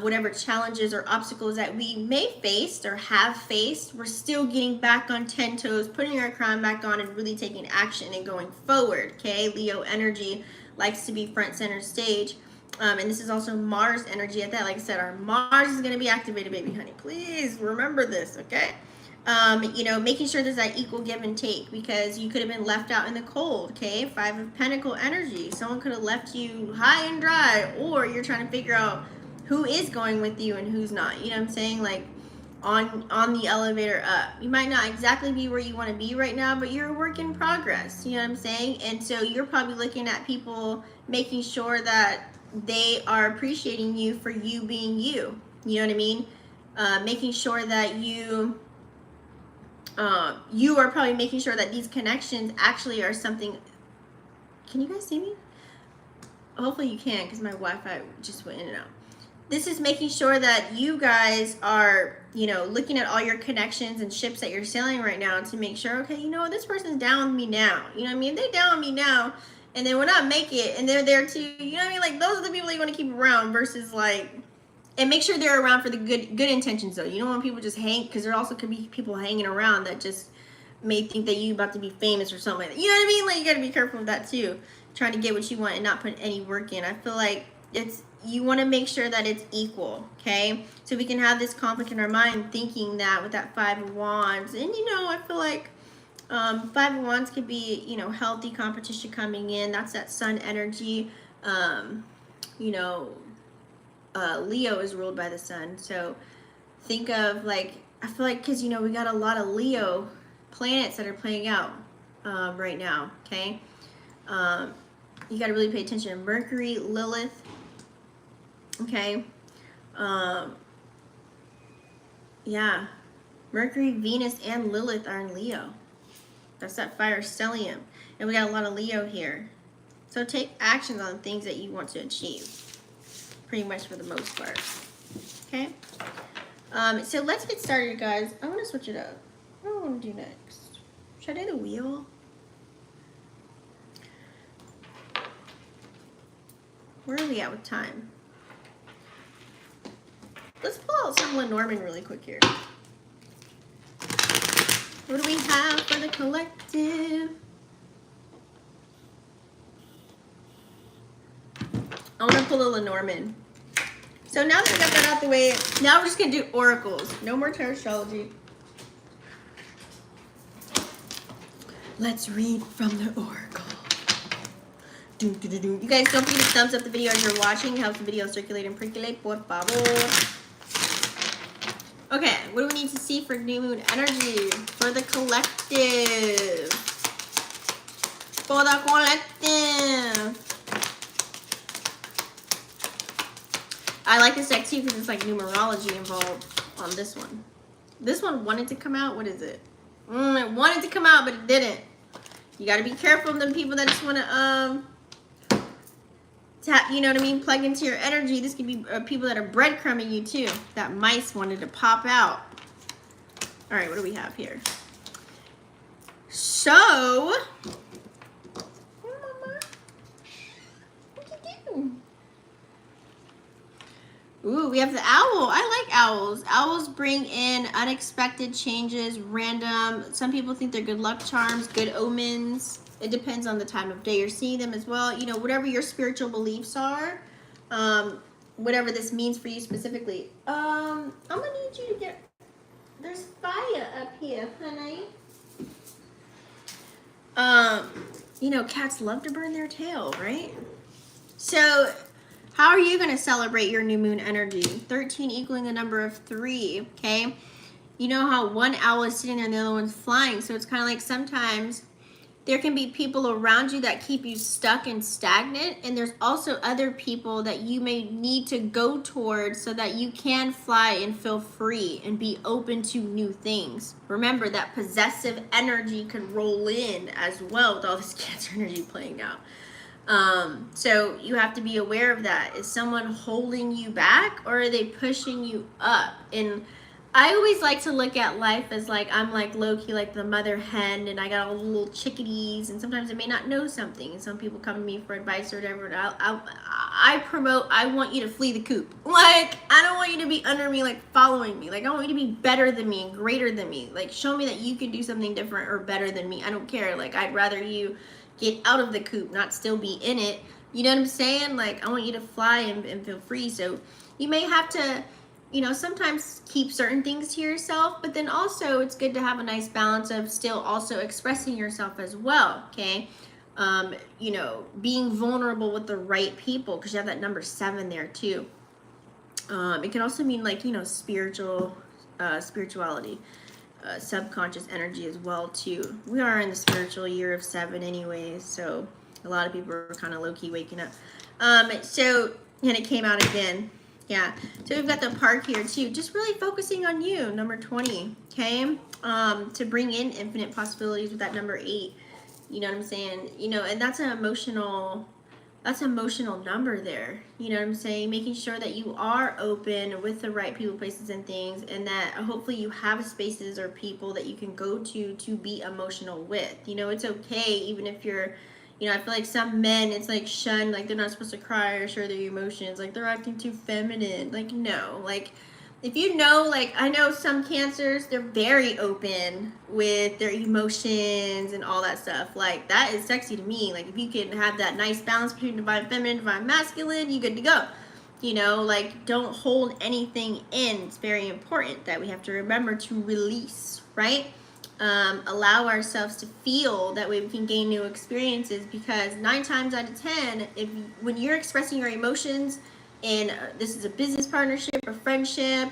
Whatever challenges or obstacles that we may face or have faced, we're still getting back on 10 toes, putting our crown back on, and really taking action and going forward. Okay, Leo energy likes to be front center stage. And this is also Mars energy at that. Like I said, our Mars is going to be activated, baby honey. Please remember this, okay? You know, making sure there's that equal give and take, because you could have been left out in the cold, okay? Five of Pentacle energy. Someone could have left you high and dry, or you're trying to figure out who is going with you and who's not. You know what I'm saying? Like on the elevator up. You might not exactly be where you want to be right now, but you're a work in progress. You know what I'm saying? And so you're probably looking at people, making sure that they are appreciating you for you being you. You know what I mean? making sure that you are probably making sure that these connections actually are something. Can you guys see me? Hopefully you can, because my Wi-Fi just went in and out. This is making sure that you guys are, you know, looking at all your connections and ships that you're sailing right now to make sure, okay, you know what, this person's down with me now. You know what I mean? If they down with me now, and then when I make it, and they're there too, you know what I mean? Like, those are the people you want to keep around versus, like, and make sure they're around for the good intentions, though. You don't want people just hang, because there also could be people hanging around that just may think that you about to be famous or something like that. You know what I mean? Like, you got to be careful with that, too. Trying to get what you want and not put any work in. I feel like you want to make sure that it's equal, okay? So we can have this conflict in our mind thinking that with that Five of Wands. And, you know, I feel like Five of Wands could be, you know, healthy competition coming in. That's that sun energy. You know, Leo is ruled by the sun. So think of, like, I feel like, because, you know, we got a lot of Leo planets that are playing out right now, okay? You got to really pay attention to Mercury, Lilith, okay? Yeah, Mercury, Venus, and Lilith are in Leo. That's that fire stellium. And we got a lot of Leo here. So take actions on things that you want to achieve, pretty much for the most part, okay? So let's get started, guys. I want to switch it up. What do I want to do next? Should I do the wheel? Where are we at with time? Let's pull out some Lenormand really quick here. What do we have for the collective? I want to pull a Lenormand. So now that we got that out the way, now we're just going to do oracles. No more Tarotstrology. Let's read from the oracle. You guys don't forget to thumbs up the video as you're watching. It helps the video circulate and percolate, por favor. Okay, what do we need to see for new moon energy? For the collective. For the collective. I like this deck too because it's like numerology involved on this one. This one wanted to come out. What is it? It wanted to come out, but it didn't. You got to be careful of them people that just want to you know what I mean, plug into your energy. This could be people that are breadcrumbing you too. That mice wanted to pop out. All right, what do we have here? So, what you do? Ooh, we have the owl. I like owls. Owls bring in unexpected changes, random. Some people think they're good luck charms, good omens. It depends on the time of day you're seeing them as well. You know, whatever your spiritual beliefs are, whatever this means for you specifically. I'm gonna need you to get, there's fire up here, honey. You know, cats love to burn their tail, right? So, how are you gonna celebrate your new moon energy? 13 equaling the number of 3, okay? You know how one owl is sitting there and the other one's flying, so it's kind of like sometimes there can be people around you that keep you stuck and stagnant, and there's also other people that you may need to go towards so that you can fly and feel free and be open to new things. Remember that possessive energy can roll in as well with all this Cancer energy playing out. So you have to be aware of that. Is someone holding you back or are they pushing you up? And I always like to look at life as like, I'm like low-key like the mother hen and I got all the little chickadees and sometimes I may not know something and some people come to me for advice or whatever. And I promote, I want you to flee the coop. Like, I don't want you to be under me, like following me. Like, I want you to be better than me and greater than me. Like, show me that you can do something different or better than me. I don't care. Like, I'd rather you get out of the coop, not still be in it. You know what I'm saying? Like, I want you to fly and feel free. So you may have to, you know, sometimes keep certain things to yourself, but then also it's good to have a nice balance of still also expressing yourself as well, okay? You know, being vulnerable with the right people, because you have that number 7 there too. It can also mean like, you know, spirituality, subconscious energy as well too. We are in the spiritual year of 7 anyways, so a lot of people are kind of low-key waking up. So, and it came out again. Yeah, so we've got the park here too. Just really focusing on you, number 20, okay? To bring in infinite possibilities with that number 8. You know what I'm saying? You know, and that's an emotional number there. You know what I'm saying? Making sure that you are open with the right people, places, and things, and that hopefully you have spaces or people that you can go to be emotional with. You know, it's okay even if you're, you know, I feel like some men, it's like shunned, like they're not supposed to cry or show their emotions, like they're acting too feminine. Like, no, like, if you know, like, I know some Cancers, they're very open with their emotions and all that stuff. Like, that is sexy to me. Like, if you can have that nice balance between divine feminine, divine masculine, you good to go. You know, like, don't hold anything in. It's very important that we have to remember to release, right? Allow ourselves to feel. That way we can gain new experiences, because 9 times out of 10, when you're expressing your emotions, and this is a business partnership, a friendship,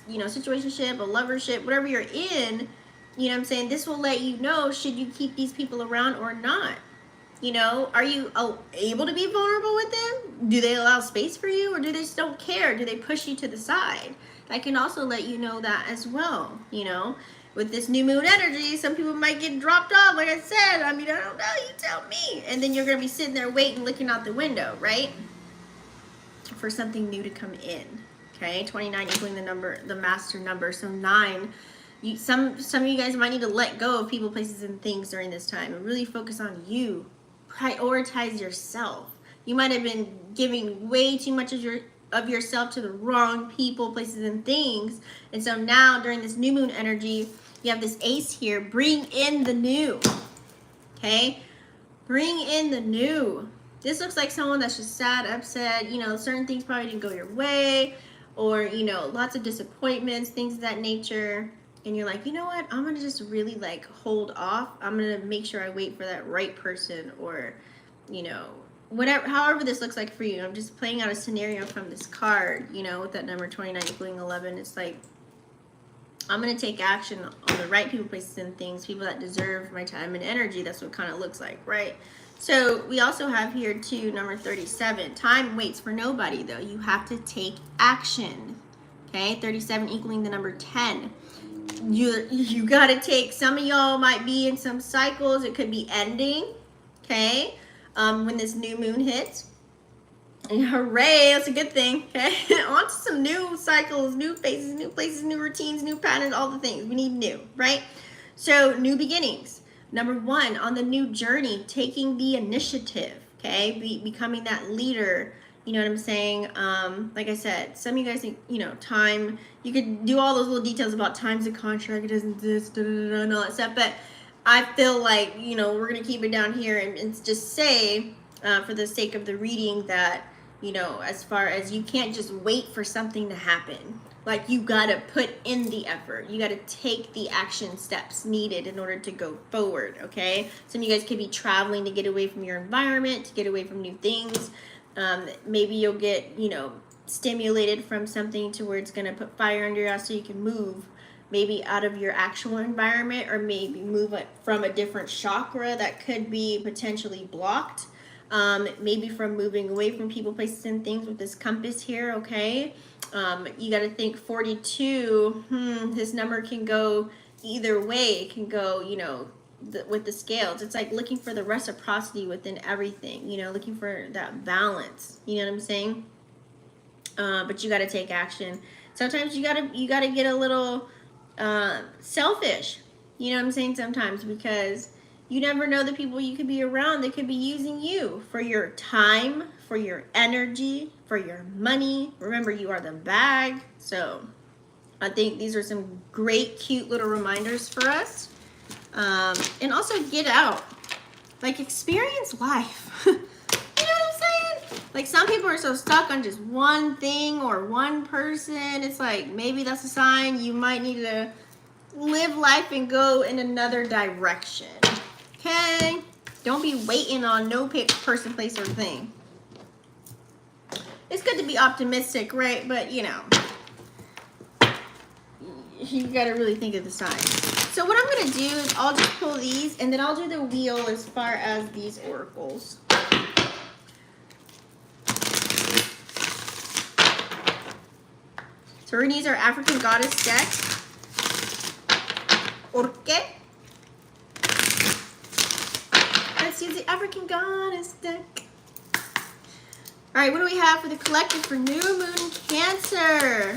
you know, situationship, a lovership, whatever you're in, you know what I'm saying, this will let you know, should you keep these people around or not? You know, are you able to be vulnerable with them? Do they allow space for you, or do they just don't care? Do they push you to the side? I can also let you know that as well. You know, with this new moon energy, some people might get dropped off, like I said. I mean, I don't know, you tell me. And then you're going to be sitting there waiting, looking out the window, right? For something new to come in. Okay, 29 equaling the master number. So 9, some of you guys might need to let go of people, places, and things during this time and really focus on you. Prioritize yourself. You might have been giving way too much of yourself to the wrong people, places, and things. And so now during this new moon energy, you have this ace here. Bring in the new. Okay, bring in the new. This looks like someone that's just sad, upset, you know, certain things probably didn't go your way, or, you know, lots of disappointments, things of that nature. And you're like, you know what, I'm going to just really, like, hold off. I'm going to make sure I wait for that right person, or, you know, whatever, however this looks like for you. I'm just playing out a scenario from this card, you know, with that number 29 equaling 11. It's like, I'm going to take action on the right people, places, and things, people that deserve my time and energy. That's what it kind of looks like, right? So we also have here too, number 37. Time waits for nobody, though. You have to take action. Okay, 37 equaling the number 10. You got to take, some of y'all might be in some cycles. It could be ending, okay, when this new moon hits. And hooray, that's a good thing, okay? On to some new cycles, new phases, new places, new routines, new patterns, all the things. We need new, right? So new beginnings. Number 1, on the new journey, taking the initiative, okay? Becoming that leader, you know what I'm saying? Like I said, some of you guys think, you know, time, you could do all those little details about time's a contract, it isn't this, and all that stuff, but I feel like, you know, we're going to keep it down here and just say, for the sake of the reading, that, you know, as far as you can't just wait for something to happen. Like, you got to put in the effort. You got to take the action steps needed in order to go forward, okay? Some of you guys could be traveling to get away from your environment, to get away from new things. Maybe you'll get, you know, stimulated from something to where it's going to put fire under your ass so you can move maybe out of your actual environment, or maybe move it from a different chakra that could be potentially blocked. Maybe from moving away from people, places, and things with this compass here, okay? You got to think 42, this number can go either way. It can go, you know, with the scales. It's like looking for the reciprocity within everything, you know, looking for that balance, you know what I'm saying? But you got to take action. Sometimes you got to get a little selfish, you know what I'm saying, sometimes, because you never know the people you could be around. They could be using you for your time, for your energy, for your money. Remember, you are the bag. So I think these are some great, cute little reminders for us. And also get out. Like, experience life. You know what I'm saying? Like, some people are so stuck on just one thing or one person. It's like, maybe that's a sign you might need to live life and go in another direction. Okay? Don't be waiting on no person, place, or thing. It's good to be optimistic, right? But, you know, you got to really think of the signs. So what I'm going to do is I'll just pull these, and then I'll do the wheel as far as these oracles. So we're gonna use our African Goddess deck. Okay. Let's use the African Goddess deck. All right, what do we have for the collective for new moon Cancer?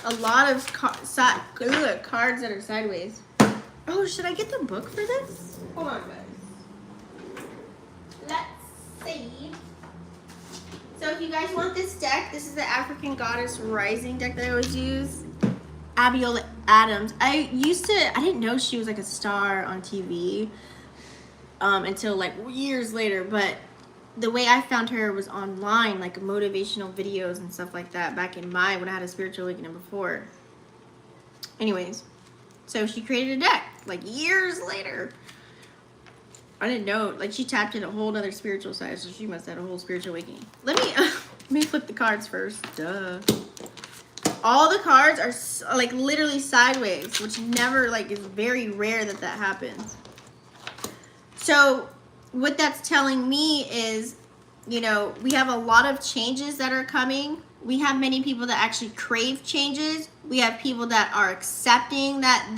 A lot of cards that are sideways. Oh, should I get the book for this? Hold on, guys. Let's see. So if you guys want this deck, this is the African Goddess Rising deck that I always use. Abiola Adams. I didn't know she was like a star on TV until like years later, but the way I found her was online, like motivational videos and stuff like that back in when I had a spiritual awakening before. Anyways, so she created a deck like years later. I didn't know, like she tapped in a whole other spiritual side, so she must have had a whole spiritual awakening. Let me flip the cards first. Duh. All the cards are like literally sideways, which never, like, is very rare that happens. So what that's telling me is, you know, we have a lot of changes that are coming. We have many people that actually crave changes. We have people that are accepting that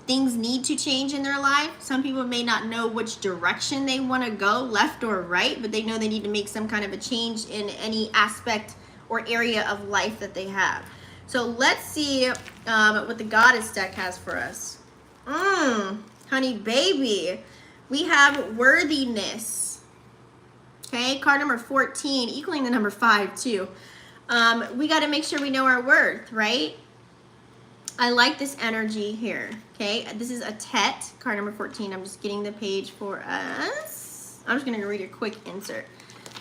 things need to change in their life. Some people may not know which direction they want to go, left or right, but they know they need to make some kind of a change in any aspect or area of life that they have. So let's see what the Goddess deck has for us. Honey baby. We have worthiness. Okay, card number 14, equaling the number 5 too. We got to make sure we know our worth, right? I like this energy here. Okay, this is a Tet, card number 14. I'm just getting the page for us. I'm just going to read a quick insert.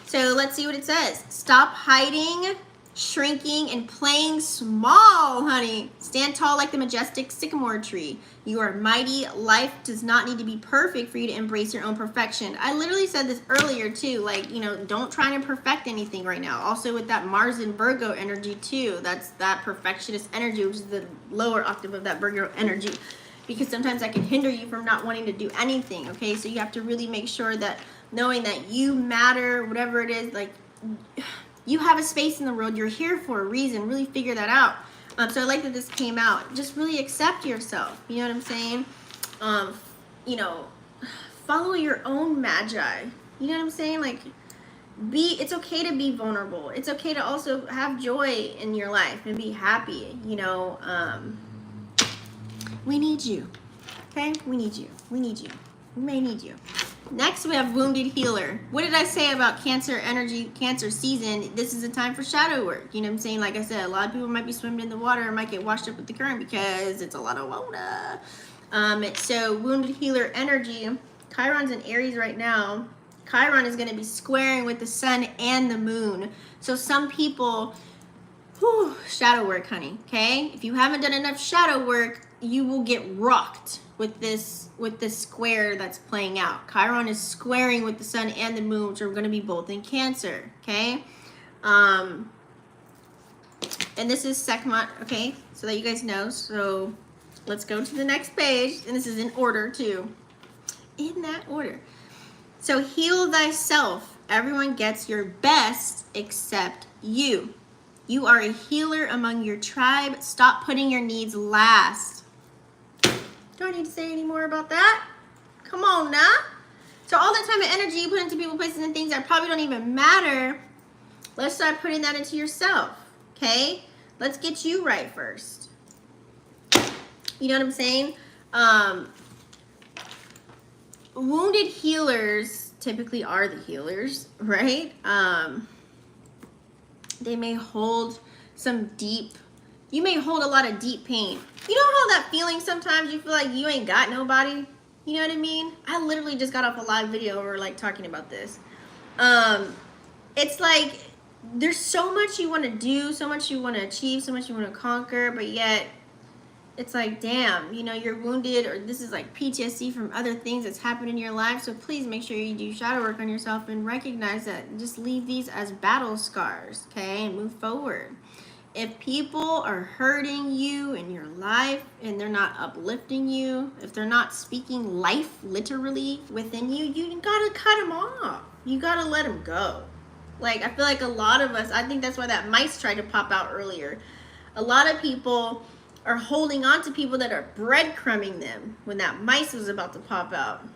So let's see what it says. Stop hiding, shrinking, and playing small, honey. Stand tall like the majestic sycamore tree. You are mighty. Life does not need to be perfect for you to embrace your own perfection. I literally said this earlier too, like, you know, don't try to perfect anything right now. Also with that Mars and Virgo energy too, that's that perfectionist energy, which is the lower octave of that Virgo energy, because sometimes that can hinder you from not wanting to do anything. Okay, so you have to really make sure that knowing that you matter, whatever it is, like you have a space in the world, you're here for a reason. Really figure that out. So I like that this came out. Just really accept yourself. You know what I'm saying? You know, follow your own magi. You know what I'm saying? Like, it's okay to be vulnerable. It's okay to also have joy in your life and be happy. You know, we need you. Okay? We need you. We need you. We may need you. Next, we have Wounded Healer. What did I say about Cancer energy, Cancer season? This is a time for shadow work. You know what I'm saying? Like I said, a lot of people might be swimming in the water and might get washed up with the current because it's a lot of water. So Wounded Healer energy. Chiron's in Aries right now. Chiron is going to be squaring with the sun and the moon. So some people, shadow work, honey. Okay? If you haven't done enough shadow work, you will get rocked with this square that's playing out. Chiron is squaring with the sun and the moon, which are going to be both in Cancer. Okay, and this is Sekhmet. Okay, so that you guys know. So let's go to the next page, and this is in order too, in that order. So heal thyself. Everyone gets your best except you. You are a healer among your tribe. Stop putting your needs last. Do I need to say any more about that? Come on now. So all that time and energy you put into people, places, and things that probably don't even matter, let's start putting that into yourself, okay? Let's get you right first. You know what I'm saying? Wounded healers typically are the healers, right? They may hold you may hold a lot of deep pain. You know how that feeling sometimes you feel like you ain't got nobody? You know what I mean? I literally just got off a live video where we're like talking about this. It's like there's so much you want to do, so much you want to achieve, so much you want to conquer, but yet it's like, damn, you know, you're wounded, or this is like PTSD from other things that's happened in your life. So please make sure you do shadow work on yourself and recognize that. Just leave these as battle scars, okay, and move forward. if people are hurting you in your life and they're not uplifting you, if they're not speaking life literally within you, you gotta cut them off. You gotta let them go. Like, I feel like a lot of us, I think that's why that mice tried to pop out earlier. A lot of people are holding on to people that are breadcrumbing them when that mice was about to pop out.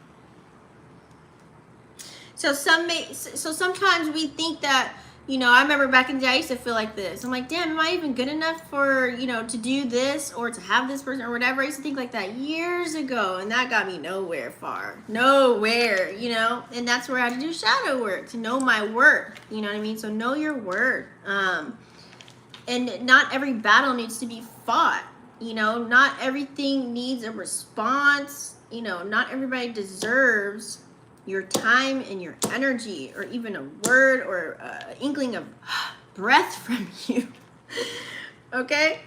So sometimes we think that, you know, I remember back in the day I used to feel like this. I'm like, damn, am I even good enough for, you know, to do this or to have this person or whatever? I used to think like that years ago, and that got me nowhere far. Nowhere, you know? And that's where I had to do shadow work, to know my worth, you know what I mean? So know your worth. And not every battle needs to be fought, you know? Not everything needs a response, you know? Not everybody deserves your time and your energy, or even a word or an inkling of breath from you. Okay?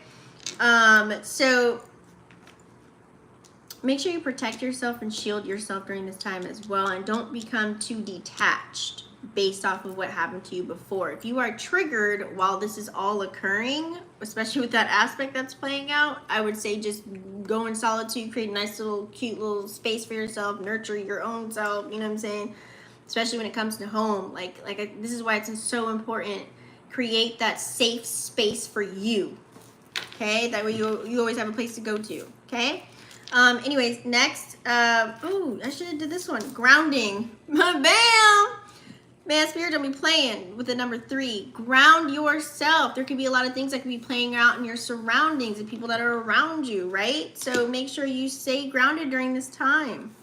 So make sure you protect yourself and shield yourself during this time as well, and don't become too detached based off of what happened to you before. If you are triggered while this is all occurring, especially with that aspect that's playing out, I would say just go in solitude, create a nice little cute little space for yourself, nurture your own self, you know what I'm saying? Especially when it comes to home. This is why it's so important. Create that safe space for you. Okay? That way you always have a place to go to. Okay? Anyways, next, oh, I should have did this one. Grounding. Bam! Man, Spirit don't be playing with the number 3. Ground yourself. There could be a lot of things that could be playing out in your surroundings and people that are around you, right? So make sure you stay grounded during this time.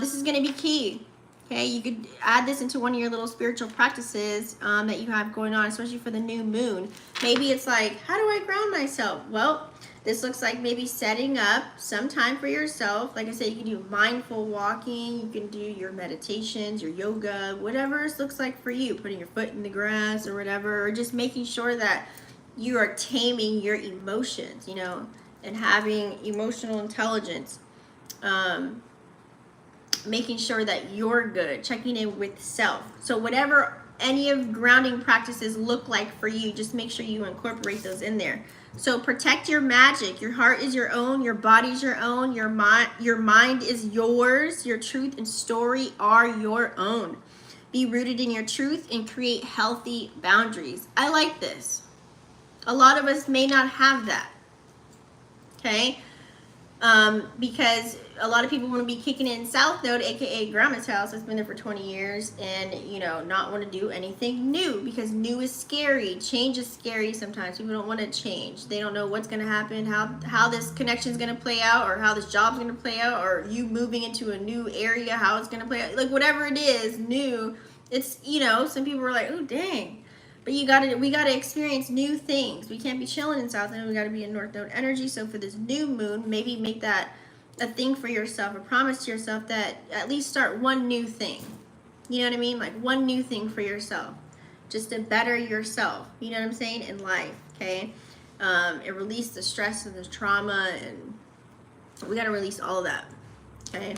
This is going to be key. Okay, you could add this into one of your little spiritual practices that you have going on, especially for the new moon. Maybe it's like, how do I ground myself? Well, this looks like maybe setting up some time for yourself. Like I said, you can do mindful walking, you can do your meditations, your yoga, whatever this looks like for you. Putting your foot in the grass or whatever, or just making sure that you are taming your emotions, you know, and having emotional intelligence. Making sure that you're good, checking in with self. So whatever any of grounding practices look like for you, just make sure you incorporate those in there. So protect your magic. Your heart is your own, your body's your own, your mind is yours, your truth and story are your own. Be rooted in your truth and create healthy boundaries. I like this. A lot of us may not have that. Okay? Because a lot of people want to be kicking in South Node, aka Grandma's house, that's been there for 20 years, and, you know, not want to do anything new, because new is scary. Change is scary sometimes. People don't want to change. They don't know what's going to happen, how this connection is going to play out, or how this job's going to play out, or you moving into a new area, how it's going to play out. Like, whatever it is, new, it's, you know, some people are like, oh, dang. But we gotta experience new things. We can't be chilling in South Node. We gotta be in North Node energy. So for this new moon, maybe make that a thing for yourself, a promise to yourself that at least start one new thing. You know what I mean? Like one new thing for yourself, just to better yourself. You know what I'm saying? In life, okay? And release the stress and the trauma, and we gotta release all of that, okay?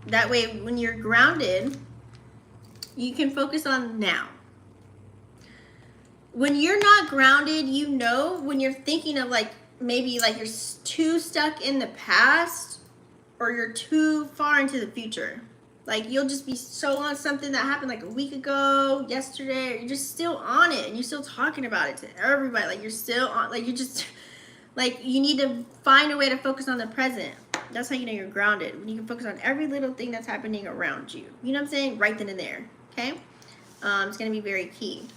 That way, when you're grounded, you can focus on now. When you're not grounded, you know, when you're thinking of like, maybe like you're too stuck in the past, or you're too far into the future. Like you'll just be so on something that happened like a week ago, yesterday, or you're just still on it and you're still talking about it to everybody. Like you're still on, like you're just, like you need to find a way to focus on the present. That's how you know you're grounded. When you can focus on every little thing that's happening around you. You know what I'm saying? Right then and there. Okay? It's going to be very key.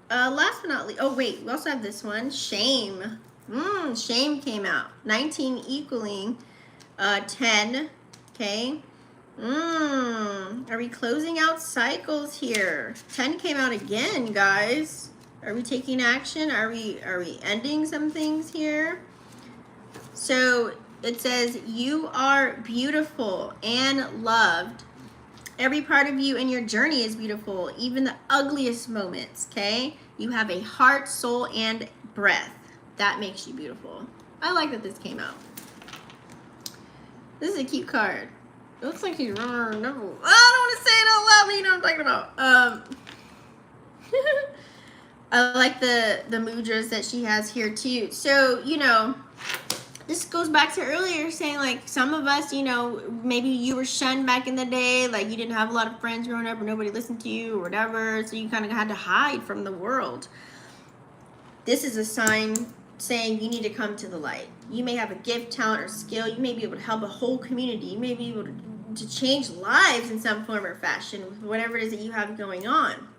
Last but not least, oh wait, we also have this one, shame. Shame came out. 19 equaling 10. Okay? Are we closing out cycles here? 10 came out again, guys. Are we taking action? Are we ending some things here? So it says, you are beautiful and loved. Every part of you and your journey is beautiful, even the ugliest moments, okay? You have a heart, soul, and breath. That makes you beautiful. I like that this came out. This is a cute card. It looks like he's running around. I don't want to say it out loud, but you know what I'm talking about. I like the mudras that she has here too. So, you know, this goes back to earlier saying, like, some of us, you know, maybe you were shunned back in the day, like you didn't have a lot of friends growing up or nobody listened to you or whatever, so you kind of had to hide from the world. This is a sign saying you need to come to the light. You may have a gift, talent, or skill. You may be able to help a whole community. You may be able to change lives in some form or fashion with whatever it is that you have going on.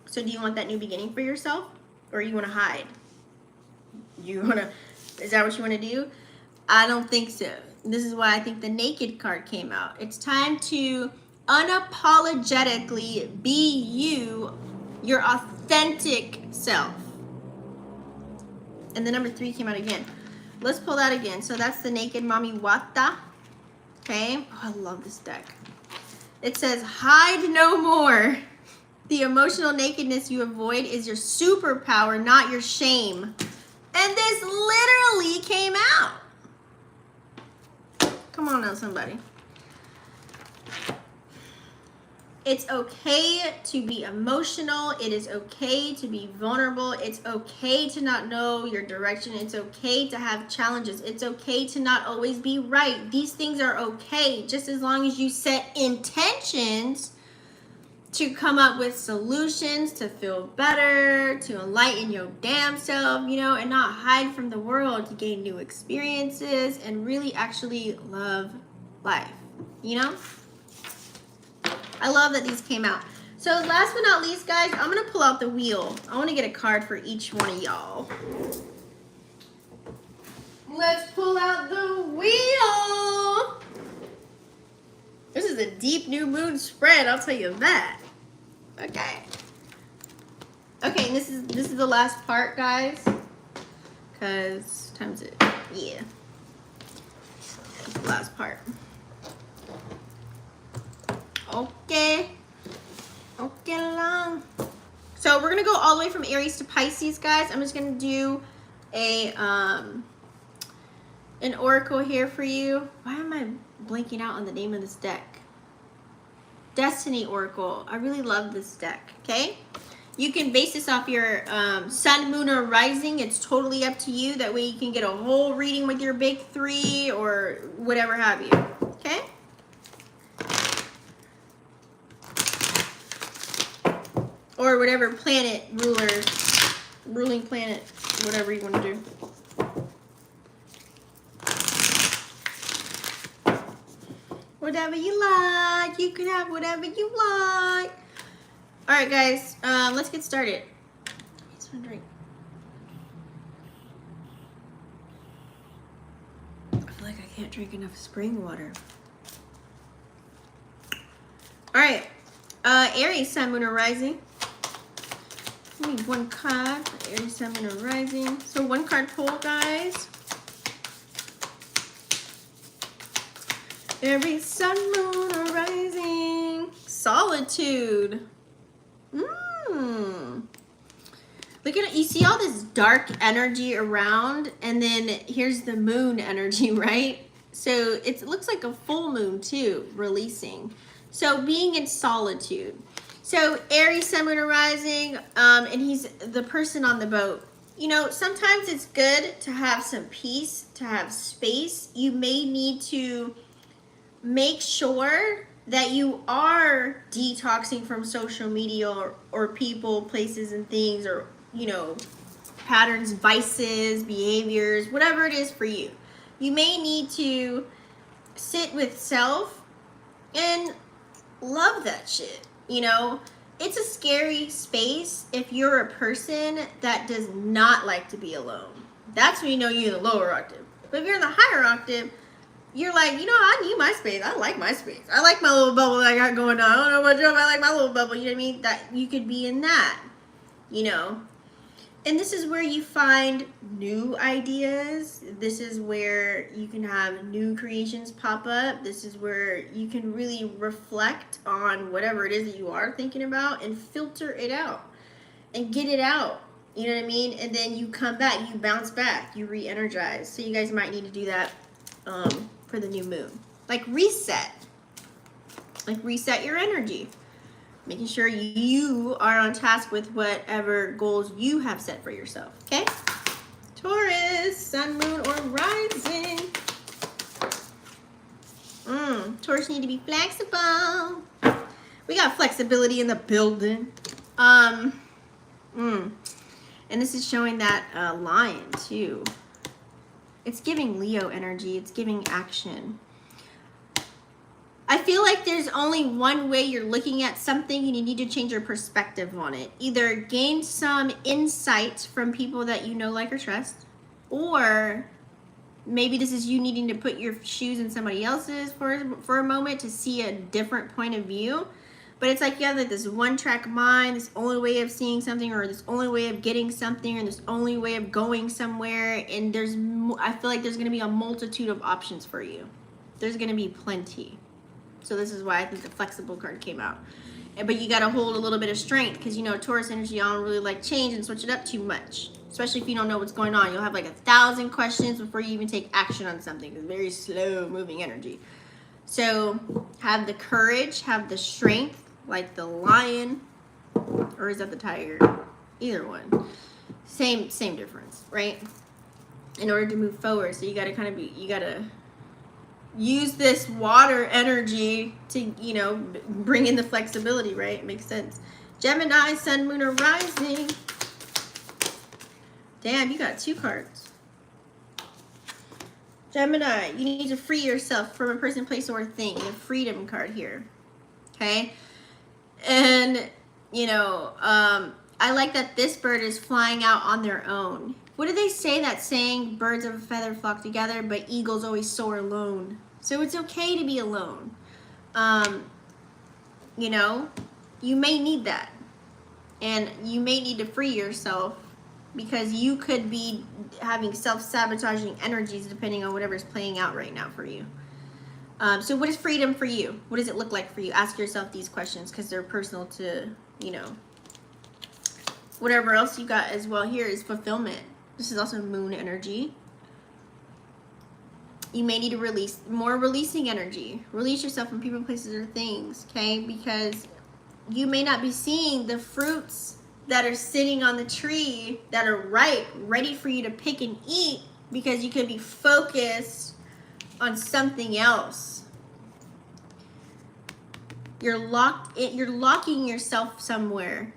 So do you want that new beginning for yourself, or you want to hide? Is that what you want to do? I don't think so. This is why I think the Naked card came out. It's time to unapologetically be you, your authentic self. And the number 3 came out again. Let's pull that again. So that's the Naked Mami Wata. Okay. Oh, I love this deck. It says, hide no more. The emotional nakedness you avoid is your superpower, not your shame. And this literally came out. Come on now, somebody. It's okay to be emotional. It is okay to be vulnerable. It's okay to not know your direction. It's okay to have challenges. It's okay to not always be right. These things are okay, just as long as you set intentions to come up with solutions, to feel better, to enlighten your damn self, you know, and not hide from the world, to gain new experiences and really actually love life, you know? I love that these came out. So last but not least, guys, I'm going to pull out the wheel. I want to get a card for each one of y'all. Let's pull out the wheel. This is a deep new moon spread, I'll tell you that. Okay. Okay, and this is the last part, guys. Because times it, yeah. That's the last part. Okay. Okay, long. So we're gonna go all the way from Aries to Pisces, guys. I'm just gonna do a an oracle here for you. Why am I blanking out on the name of this deck? Destiny Oracle. I really love this deck, okay? You can base this off your sun, moon, or rising. It's totally up to you. That way you can get a whole reading with your big 3 or whatever have you, okay? Or whatever planet ruling planet, whatever you want to do. Whatever you like. You can have whatever you like. All right, guys. Let's get started. I just want to drink. I feel like I can't drink enough spring water. All right. Aries, Sun, Moon, or Rising. I need one card for Aries, Sun, Moon, or Rising. So one card pull, guys. Aries, Sun, Moon, or Rising. Solitude. Look at it. You see all this dark energy around, and then here's the moon energy, right? So it looks like a full moon too, releasing. So being in solitude. So Aries, Sun, Moon, or Rising, and he's the person on the boat. You know, sometimes it's good to have some peace, to have space. You may need to make sure that you are detoxing from social media or people, places, and things, or, you know, patterns, vices, behaviors, whatever it is for you. You may need to sit with self and love that shit, you know? It's a scary space if you're a person that does not like to be alone. That's when you know you're in the lower octave. But if you're in the higher octave, you're like, you know, I need my space. I like my space. I like my little bubble that I got going on. I don't know about you, but I like my little bubble. You know what I mean? That you could be in that, you know. And this is where you find new ideas. This is where you can have new creations pop up. This is where you can really reflect on whatever it is that you are thinking about and filter it out and get it out. You know what I mean? And then you come back, you bounce back, you re-energize. So you guys might need to do that for the new moon. Like reset. Like reset your energy. Making sure you are on task with whatever goals you have set for yourself, okay? Taurus, sun, moon, or rising. Taurus need to be flexible. We got flexibility in the building. And this is showing that lion too. It's giving Leo energy. It's giving action. I feel like there's only one way you're looking at something and you need to change your perspective on it. Either gain some insight from people that you know, like, or trust, or maybe this is you needing to put your shoes in somebody else's for a moment to see a different point of view. But it's like you have like this one-track mind, this only way of seeing something, or this only way of getting something, or this only way of going somewhere. And I feel like there's going to be a multitude of options for you. There's going to be plenty. So this is why I think the flexible card came out. But you got to hold a little bit of strength, because, you know, Taurus energy, I don't really like change and switch it up too much. Especially if you don't know what's going on. You'll have like 1,000 questions before you even take action on something. It's very slow moving energy. So have the courage, have the strength, like the lion, or is that the tiger? Either one. Same difference, right? In order to move forward. So you got to you got to use this water energy to, you know, bring in the flexibility, right? It makes sense. Gemini, sun, moon, or rising. Damn, you got 2 cards. Gemini, you need to free yourself from a person, place, or thing. The freedom card here. Okay? And, you know, I like that this bird is flying out on their own. What do they say, that saying, birds of a feather flock together, but eagles always soar alone? So it's okay to be alone. You know, you may need that. And you may need to free yourself, because you could be having self-sabotaging energies depending on whatever's playing out right now for you. So what is freedom for you? What does it look like for you? Ask yourself these questions, because they're personal to, you know, whatever else you got as well. Here is fulfillment. This is also moon energy. You may need to release more releasing energy. Release yourself from people, places, or things, okay? Because you may not be seeing the fruits that are sitting on the tree that are ripe, ready for you to pick and eat, because you could be focused on something else. You're locking yourself somewhere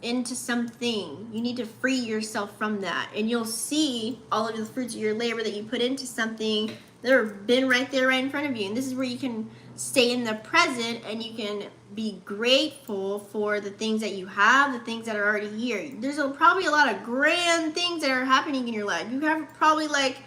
into something. You need to free yourself from that, and you'll see all of the fruits of your labor that you put into something that have been right there, right in front of you. And this is where you can stay in the present, and you can be grateful for the things that you have, the things that are already here. There's probably a lot of grand things that are happening in your life. You have probably like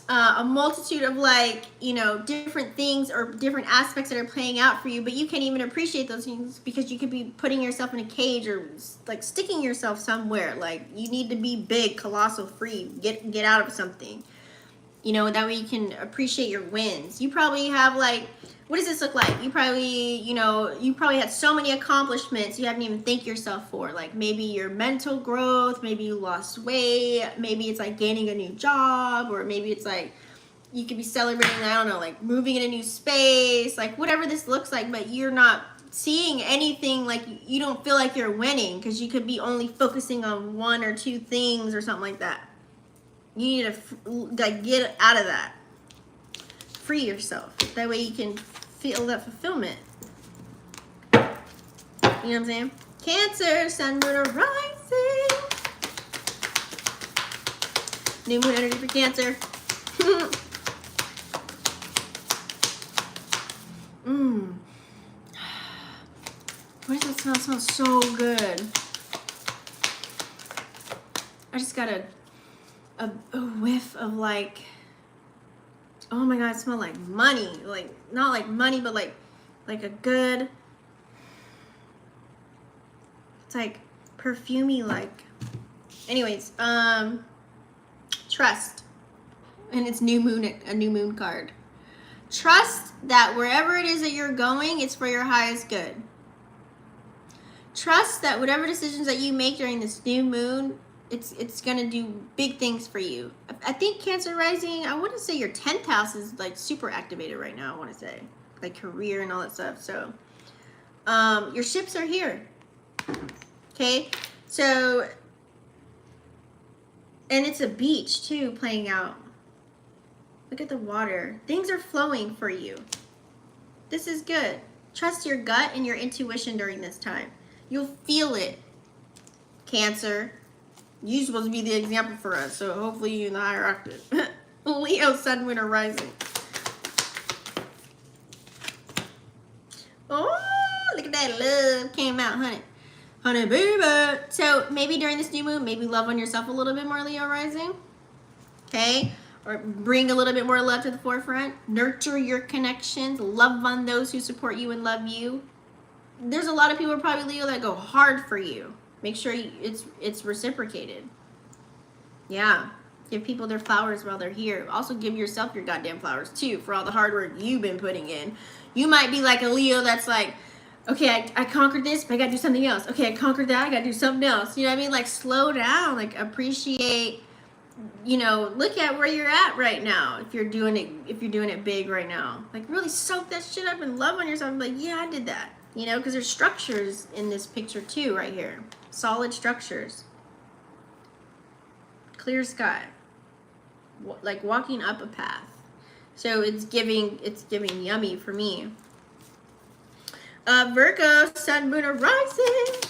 a multitude of, like, you know, different things or different aspects that are playing out for you, but you can't even appreciate those things because you could be putting yourself in a cage or like sticking yourself somewhere. Like, you need to be big, colossal, free, get out of something, you know, that way you can appreciate your wins. You probably have, like, what does this look like? You probably, you know, you probably had so many accomplishments you haven't even thanked yourself for. Like, maybe your mental growth, maybe you lost weight, maybe it's like gaining a new job, or maybe it's like you could be celebrating, I don't know, like moving in a new space, like whatever this looks like, but you're not seeing anything. Like, you don't feel like you're winning because you could be only focusing on 1 or 2 things or something like that. You need to like get out of that. Free yourself. That way you can feel that fulfillment. You know what I'm saying? Cancer, sun, moon, or rising. New moon energy for Cancer. What does that smell? It smells so good. I just got a whiff of, like, oh my god, it smells like money. Like, not like money, but like a good, it's like perfumey, like. Anyways, trust. And it's a new moon card. Trust that wherever it is that you're going, it's for your highest good. Trust that whatever decisions that you make during this new moon, it's gonna do big things for you. I think Cancer Rising, I want to say your 10th house is like super activated right now. I want to say, like, career and all that stuff. So Your ships are here. Okay, so, and it's a beach too playing out. Look at the water. Things are flowing for you. This is good. Trust your gut and your intuition during this time. You'll feel it. Cancer. You're supposed to be the example for us, so hopefully you're in the higher octave. Leo, Sun, Winter, Rising. Oh, look at that love came out, honey. Honey, baby. So maybe during this new moon, maybe love on yourself a little bit more, Leo Rising. Okay? Or bring a little bit more love to the forefront. Nurture your connections. Love on those who support you and love you. There's a lot of people, probably Leo, that go hard for you. Make sure it's reciprocated. Yeah. Give people their flowers while they're here. Also give yourself your goddamn flowers too for all the hard work you've been putting in. You might be like a Leo that's like, okay, I conquered this, but I gotta do something else. Okay, I conquered that, I gotta do something else. You know what I mean? Like, slow down, like, appreciate, you know, look at where you're at right now. If you're doing it big right now, like, really soak that shit up and love on yourself and be like, yeah, I did that. You know, because there's structures in this picture too, right here. Solid structures. Clear sky. Like walking up a path. So it's giving yummy for me. Virgo, Sun, Moon, or Rising.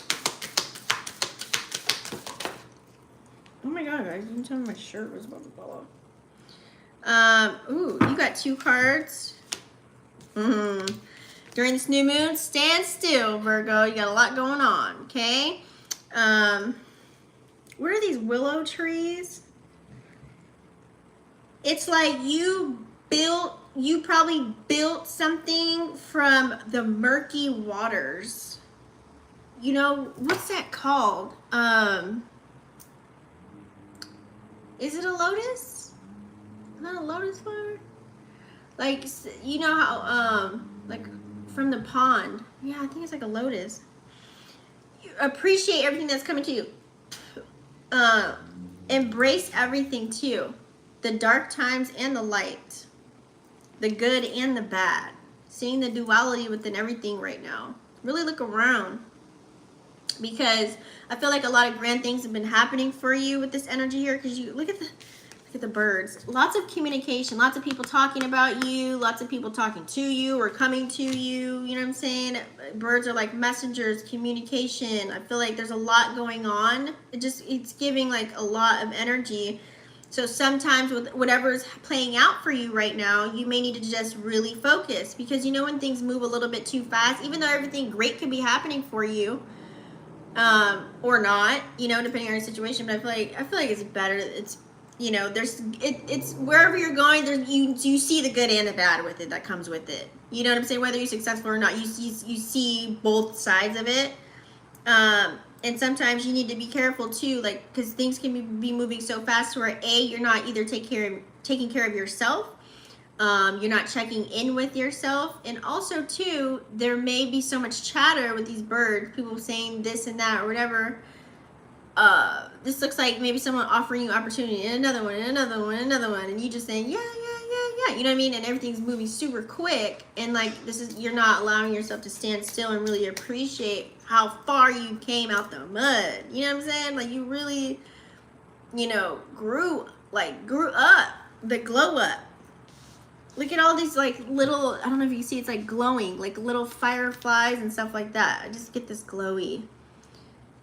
Oh my god, guys, you can tell me my shirt was about to fall off. Ooh, you got 2 cards. During this new moon, stand still, Virgo. You got a lot going on, okay? What are these willow trees? It's like you probably built something from the murky waters. You know, what's that called? Is it a lotus? Not a lotus flower? Like, you know how, like, from the pond. Yeah, I think it's like a lotus. You appreciate everything that's coming to you. Embrace everything too. The dark times and the light. The good and the bad. Seeing the duality within everything right now. Really look around. Because I feel like a lot of grand things have been happening for you with this energy here. Because you look at the birds. Lots of communication. Lots of people talking about you. Lots of people talking to you or coming to you. You know what I'm saying? Birds are like messengers, communication. I feel like there's a lot going on. It's giving like a lot of energy. So sometimes with whatever's playing out for you right now, you may need to just really focus. Because you know when things move a little bit too fast, even though everything great could be happening for you, or not, you know, depending on your situation. But I feel like it's better. It's, you know, it's wherever you're going, you see the good and the bad with it that comes with it. You know what I'm saying? Whether you're successful or not, you see both sides of it. And sometimes you need to be careful too, like, because things can be moving so fast where you're not either taking care of yourself, you're not checking in with yourself, and also too, there may be so much chatter with these birds, people saying this and that or whatever. This looks like maybe someone offering you opportunity and another one and another one and another one, and you just saying yeah, you know what I mean, and everything's moving super quick, and like you're not allowing yourself to stand still and really appreciate how far you came out the mud. You know what I'm saying? Like you really, you know, grew up, the glow up. Look at all these like little, I don't know if you can see, it's like glowing, like little fireflies and stuff like that. I just get this glowy.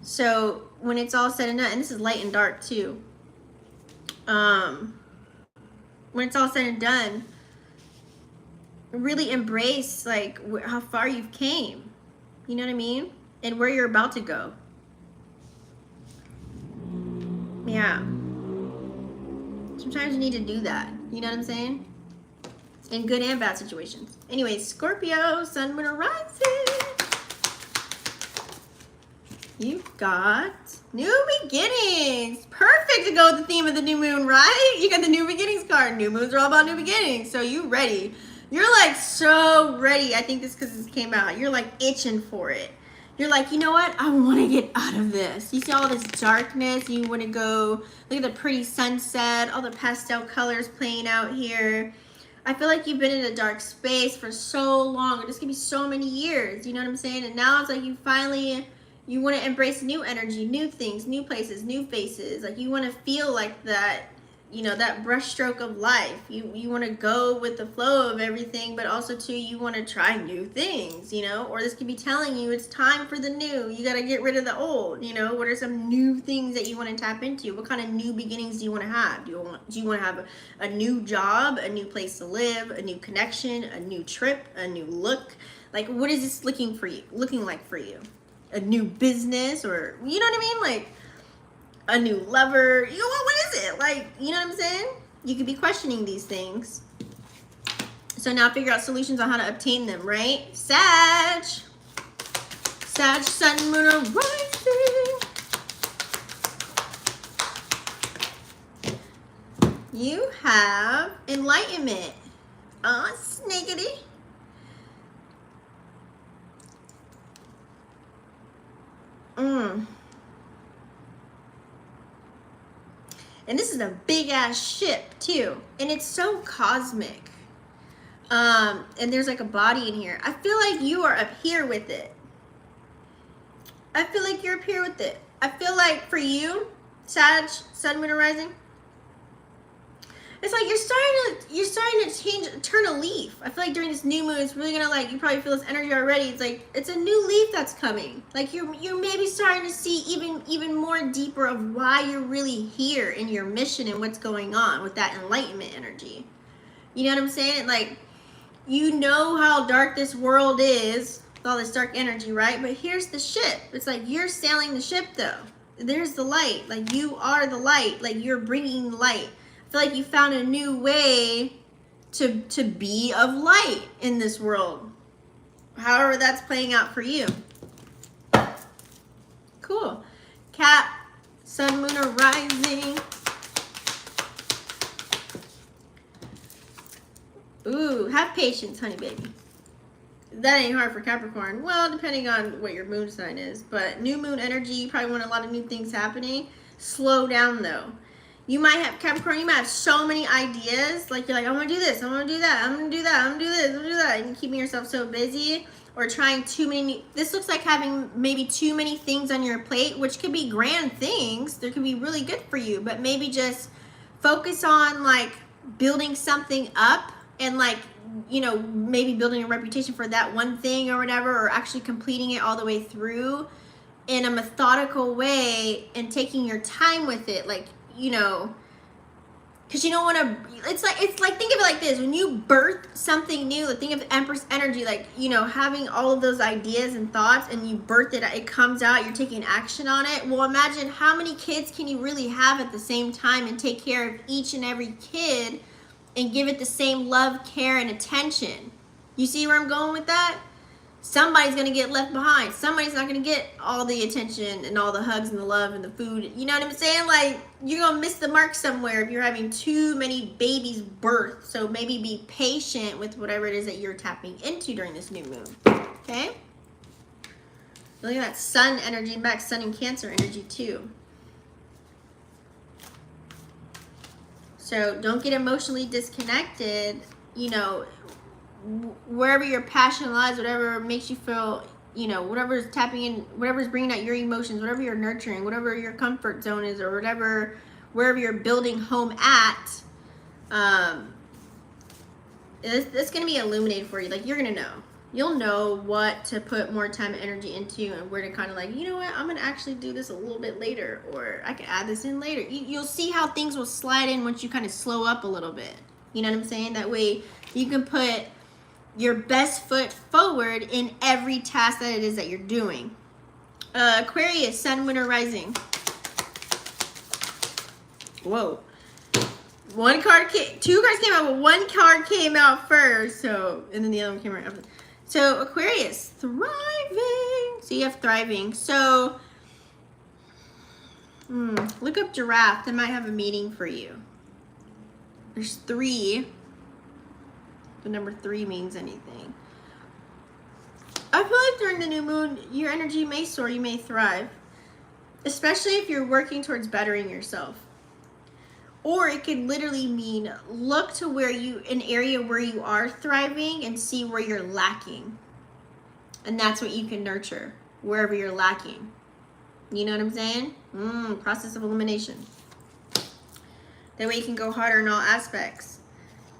So when it's all said and done, and this is light and dark too. When it's all said and done, really embrace like how far you've came. You know what I mean? And where you're about to go. Yeah. Sometimes you need to do that. You know what I'm saying? In good and bad situations. Anyway, Scorpio, Sun, Moon, or Rising. You've got new beginnings. Perfect to go with the theme of the new moon, right? You got the new beginnings card. New moons are all about new beginnings. So you ready. You're like so ready. I think this because this came out. You're like itching for it. You're like, you know what? I want to get out of this. You see all this darkness. You want to go, look at the pretty sunset, all the pastel colors playing out here. I feel like you've been in a dark space for so long. This could be so many years. You know what I'm saying? And now it's like you finally, you want to embrace new energy, new things, new places, new faces. Like you want to feel like that, you know, that brushstroke of life. You want to go with the flow of everything, but also too, you want to try new things, you know? Or this could be telling you it's time for the new. You got to get rid of the old, you know? What are some new things that you want to tap into? What kind of new beginnings do you want to have? Do you want to have a new job, a new place to live, a new connection, a new trip, a new look? Like, what is this looking like for you? A new business, or, you know what I mean? Like, a new lover, you know, what is it? Like, you know what I'm saying? You could be questioning these things. So now figure out solutions on how to obtain them, right? Sag, Sun, Moon, or Rising. You have enlightenment. Sniggity. And this is a big ass ship too, and it's so cosmic. And there's like a body in here. I feel like you are up here with it. I feel like you're up here with it. I feel like for you, Sag, Sun, Moon, or Rising, it's like you're starting to turn a leaf. I feel like during this new moon, it's really gonna, like, you probably feel this energy already. It's like it's a new leaf that's coming. Like you're maybe starting to see even more deeper of why you're really here in your mission and what's going on with that enlightenment energy. You know what I'm saying? Like, you know how dark this world is with all this dark energy, right? But here's the ship. It's like you're sailing the ship though. There's the light. Like, you are the light. Like, you're bringing light. I feel like you found a new way to be of light in this world. However that's playing out for you. Cool. Cap, Sun, Moon, or Rising. Ooh, have patience, honey baby. That ain't hard for Capricorn. Well, depending on what your moon sign is. But new moon energy, you probably want a lot of new things happening. Slow down though. You might have, Capricorn, you might have so many ideas. Like, you're like, I want to do this, I want to do that, I'm going to do that, I'm going to do this, I'm going to do that. And you're keeping yourself so busy, or trying too many. This looks like having maybe too many things on your plate, which could be grand things. They could be really good for you. But maybe just focus on, like, building something up and, like, you know, maybe building a reputation for that one thing or whatever, or actually completing it all the way through in a methodical way and taking your time with it. Like, you know, because you don't want to, it's like, think of it like this. When you birth something new, like, think of Empress energy, like, you know, having all of those ideas and thoughts, and you birth it, it comes out, you're taking action on it. Well, imagine how many kids can you really have at the same time and take care of each and every kid and give it the same love, care, and attention. You see where I'm going with that? Somebody's going to get left behind. Somebody's not going to get all the attention and all the hugs and the love and the food. You know what I'm saying? Like, you're going to miss the mark somewhere if you're having too many babies birth. So maybe be patient with whatever it is that you're tapping into during this new moon. Okay? Look at that sun energy back, sun and Cancer energy too. So don't get emotionally disconnected, you know, wherever your passion lies, whatever makes you feel, you know, whatever's tapping in, whatever's bringing out your emotions, whatever you're nurturing, whatever your comfort zone is, or whatever, wherever you're building home at, it's going to be illuminated for you. Like, you're going to know. You'll know what to put more time and energy into, and where to kind of, like, you know what, I'm going to actually do this a little bit later, or I can add this in later. You'll see how things will slide in once you kind of slow up a little bit. You know what I'm saying? That way you can put your best foot forward in every task that it is that you're doing. Aquarius, Sun, Moon, or Rising. Whoa. One card came, two cards came out, but one card came out first. So, and then the other one came right after. So, Aquarius, thriving. So you have thriving. So, look up giraffe. That might have a meaning for you. There's 3. The number 3 means anything. I feel like during the new moon, your energy may soar, you may thrive. Especially if you're working towards bettering yourself. Or it could literally mean look to where an area where you are thriving and see where you're lacking. And that's what you can nurture, wherever you're lacking. You know what I'm saying? Process of elimination. That way you can go harder in all aspects.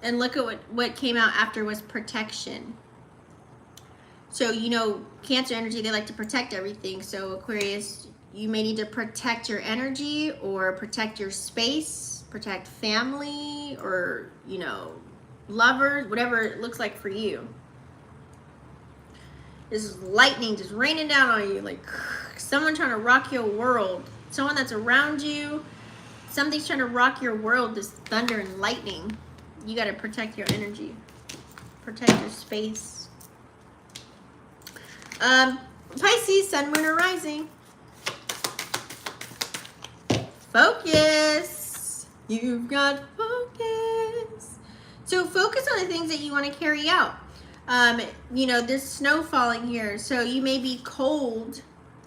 And look at what came out after was protection. So, you know, Cancer energy, they like to protect everything. So Aquarius, you may need to protect your energy or protect your space, protect family, or, you know, lovers, whatever it looks like for you. This is lightning just raining down on you, like someone trying to rock your world. Someone that's around you, something's trying to rock your world, this thunder and lightning. You got to protect your energy, protect your space. Pisces, Sun, Moon, or Rising. Focus. You've got focus. So focus on the things that you want to carry out. You know, there's snow falling here, so you may be cold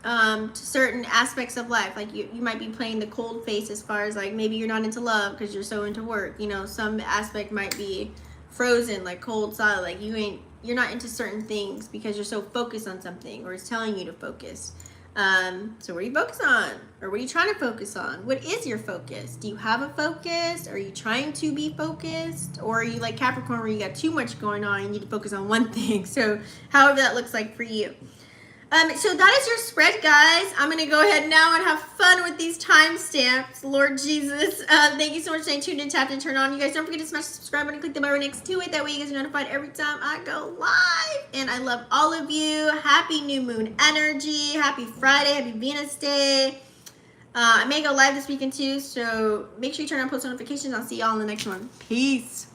to certain aspects of life. Like you might be playing the cold face as far as like maybe you're not into love because you're so into work. You know, some aspect might be frozen, like cold, solid. Like you're not into certain things because you're so focused on something, or it's telling you to focus. So what are you focused on? Or what are you trying to focus on? What is your focus? Do you have a focus? Are you trying to be focused? Or are you like Capricorn where you got too much going on and you need to focus on one thing? So however that looks like for you. So that is your spread, guys. I'm going to go ahead now and have fun with these timestamps. Lord Jesus. Thank you so much for staying tuned and tapped and turn on. You guys don't forget to smash the subscribe button and click the bell right next to it. That way you guys are notified every time I go live. And I love all of you. Happy new moon energy. Happy Friday. Happy Venus Day. I may go live this weekend too. So make sure you turn on post notifications. I'll see y'all in the next one. Peace.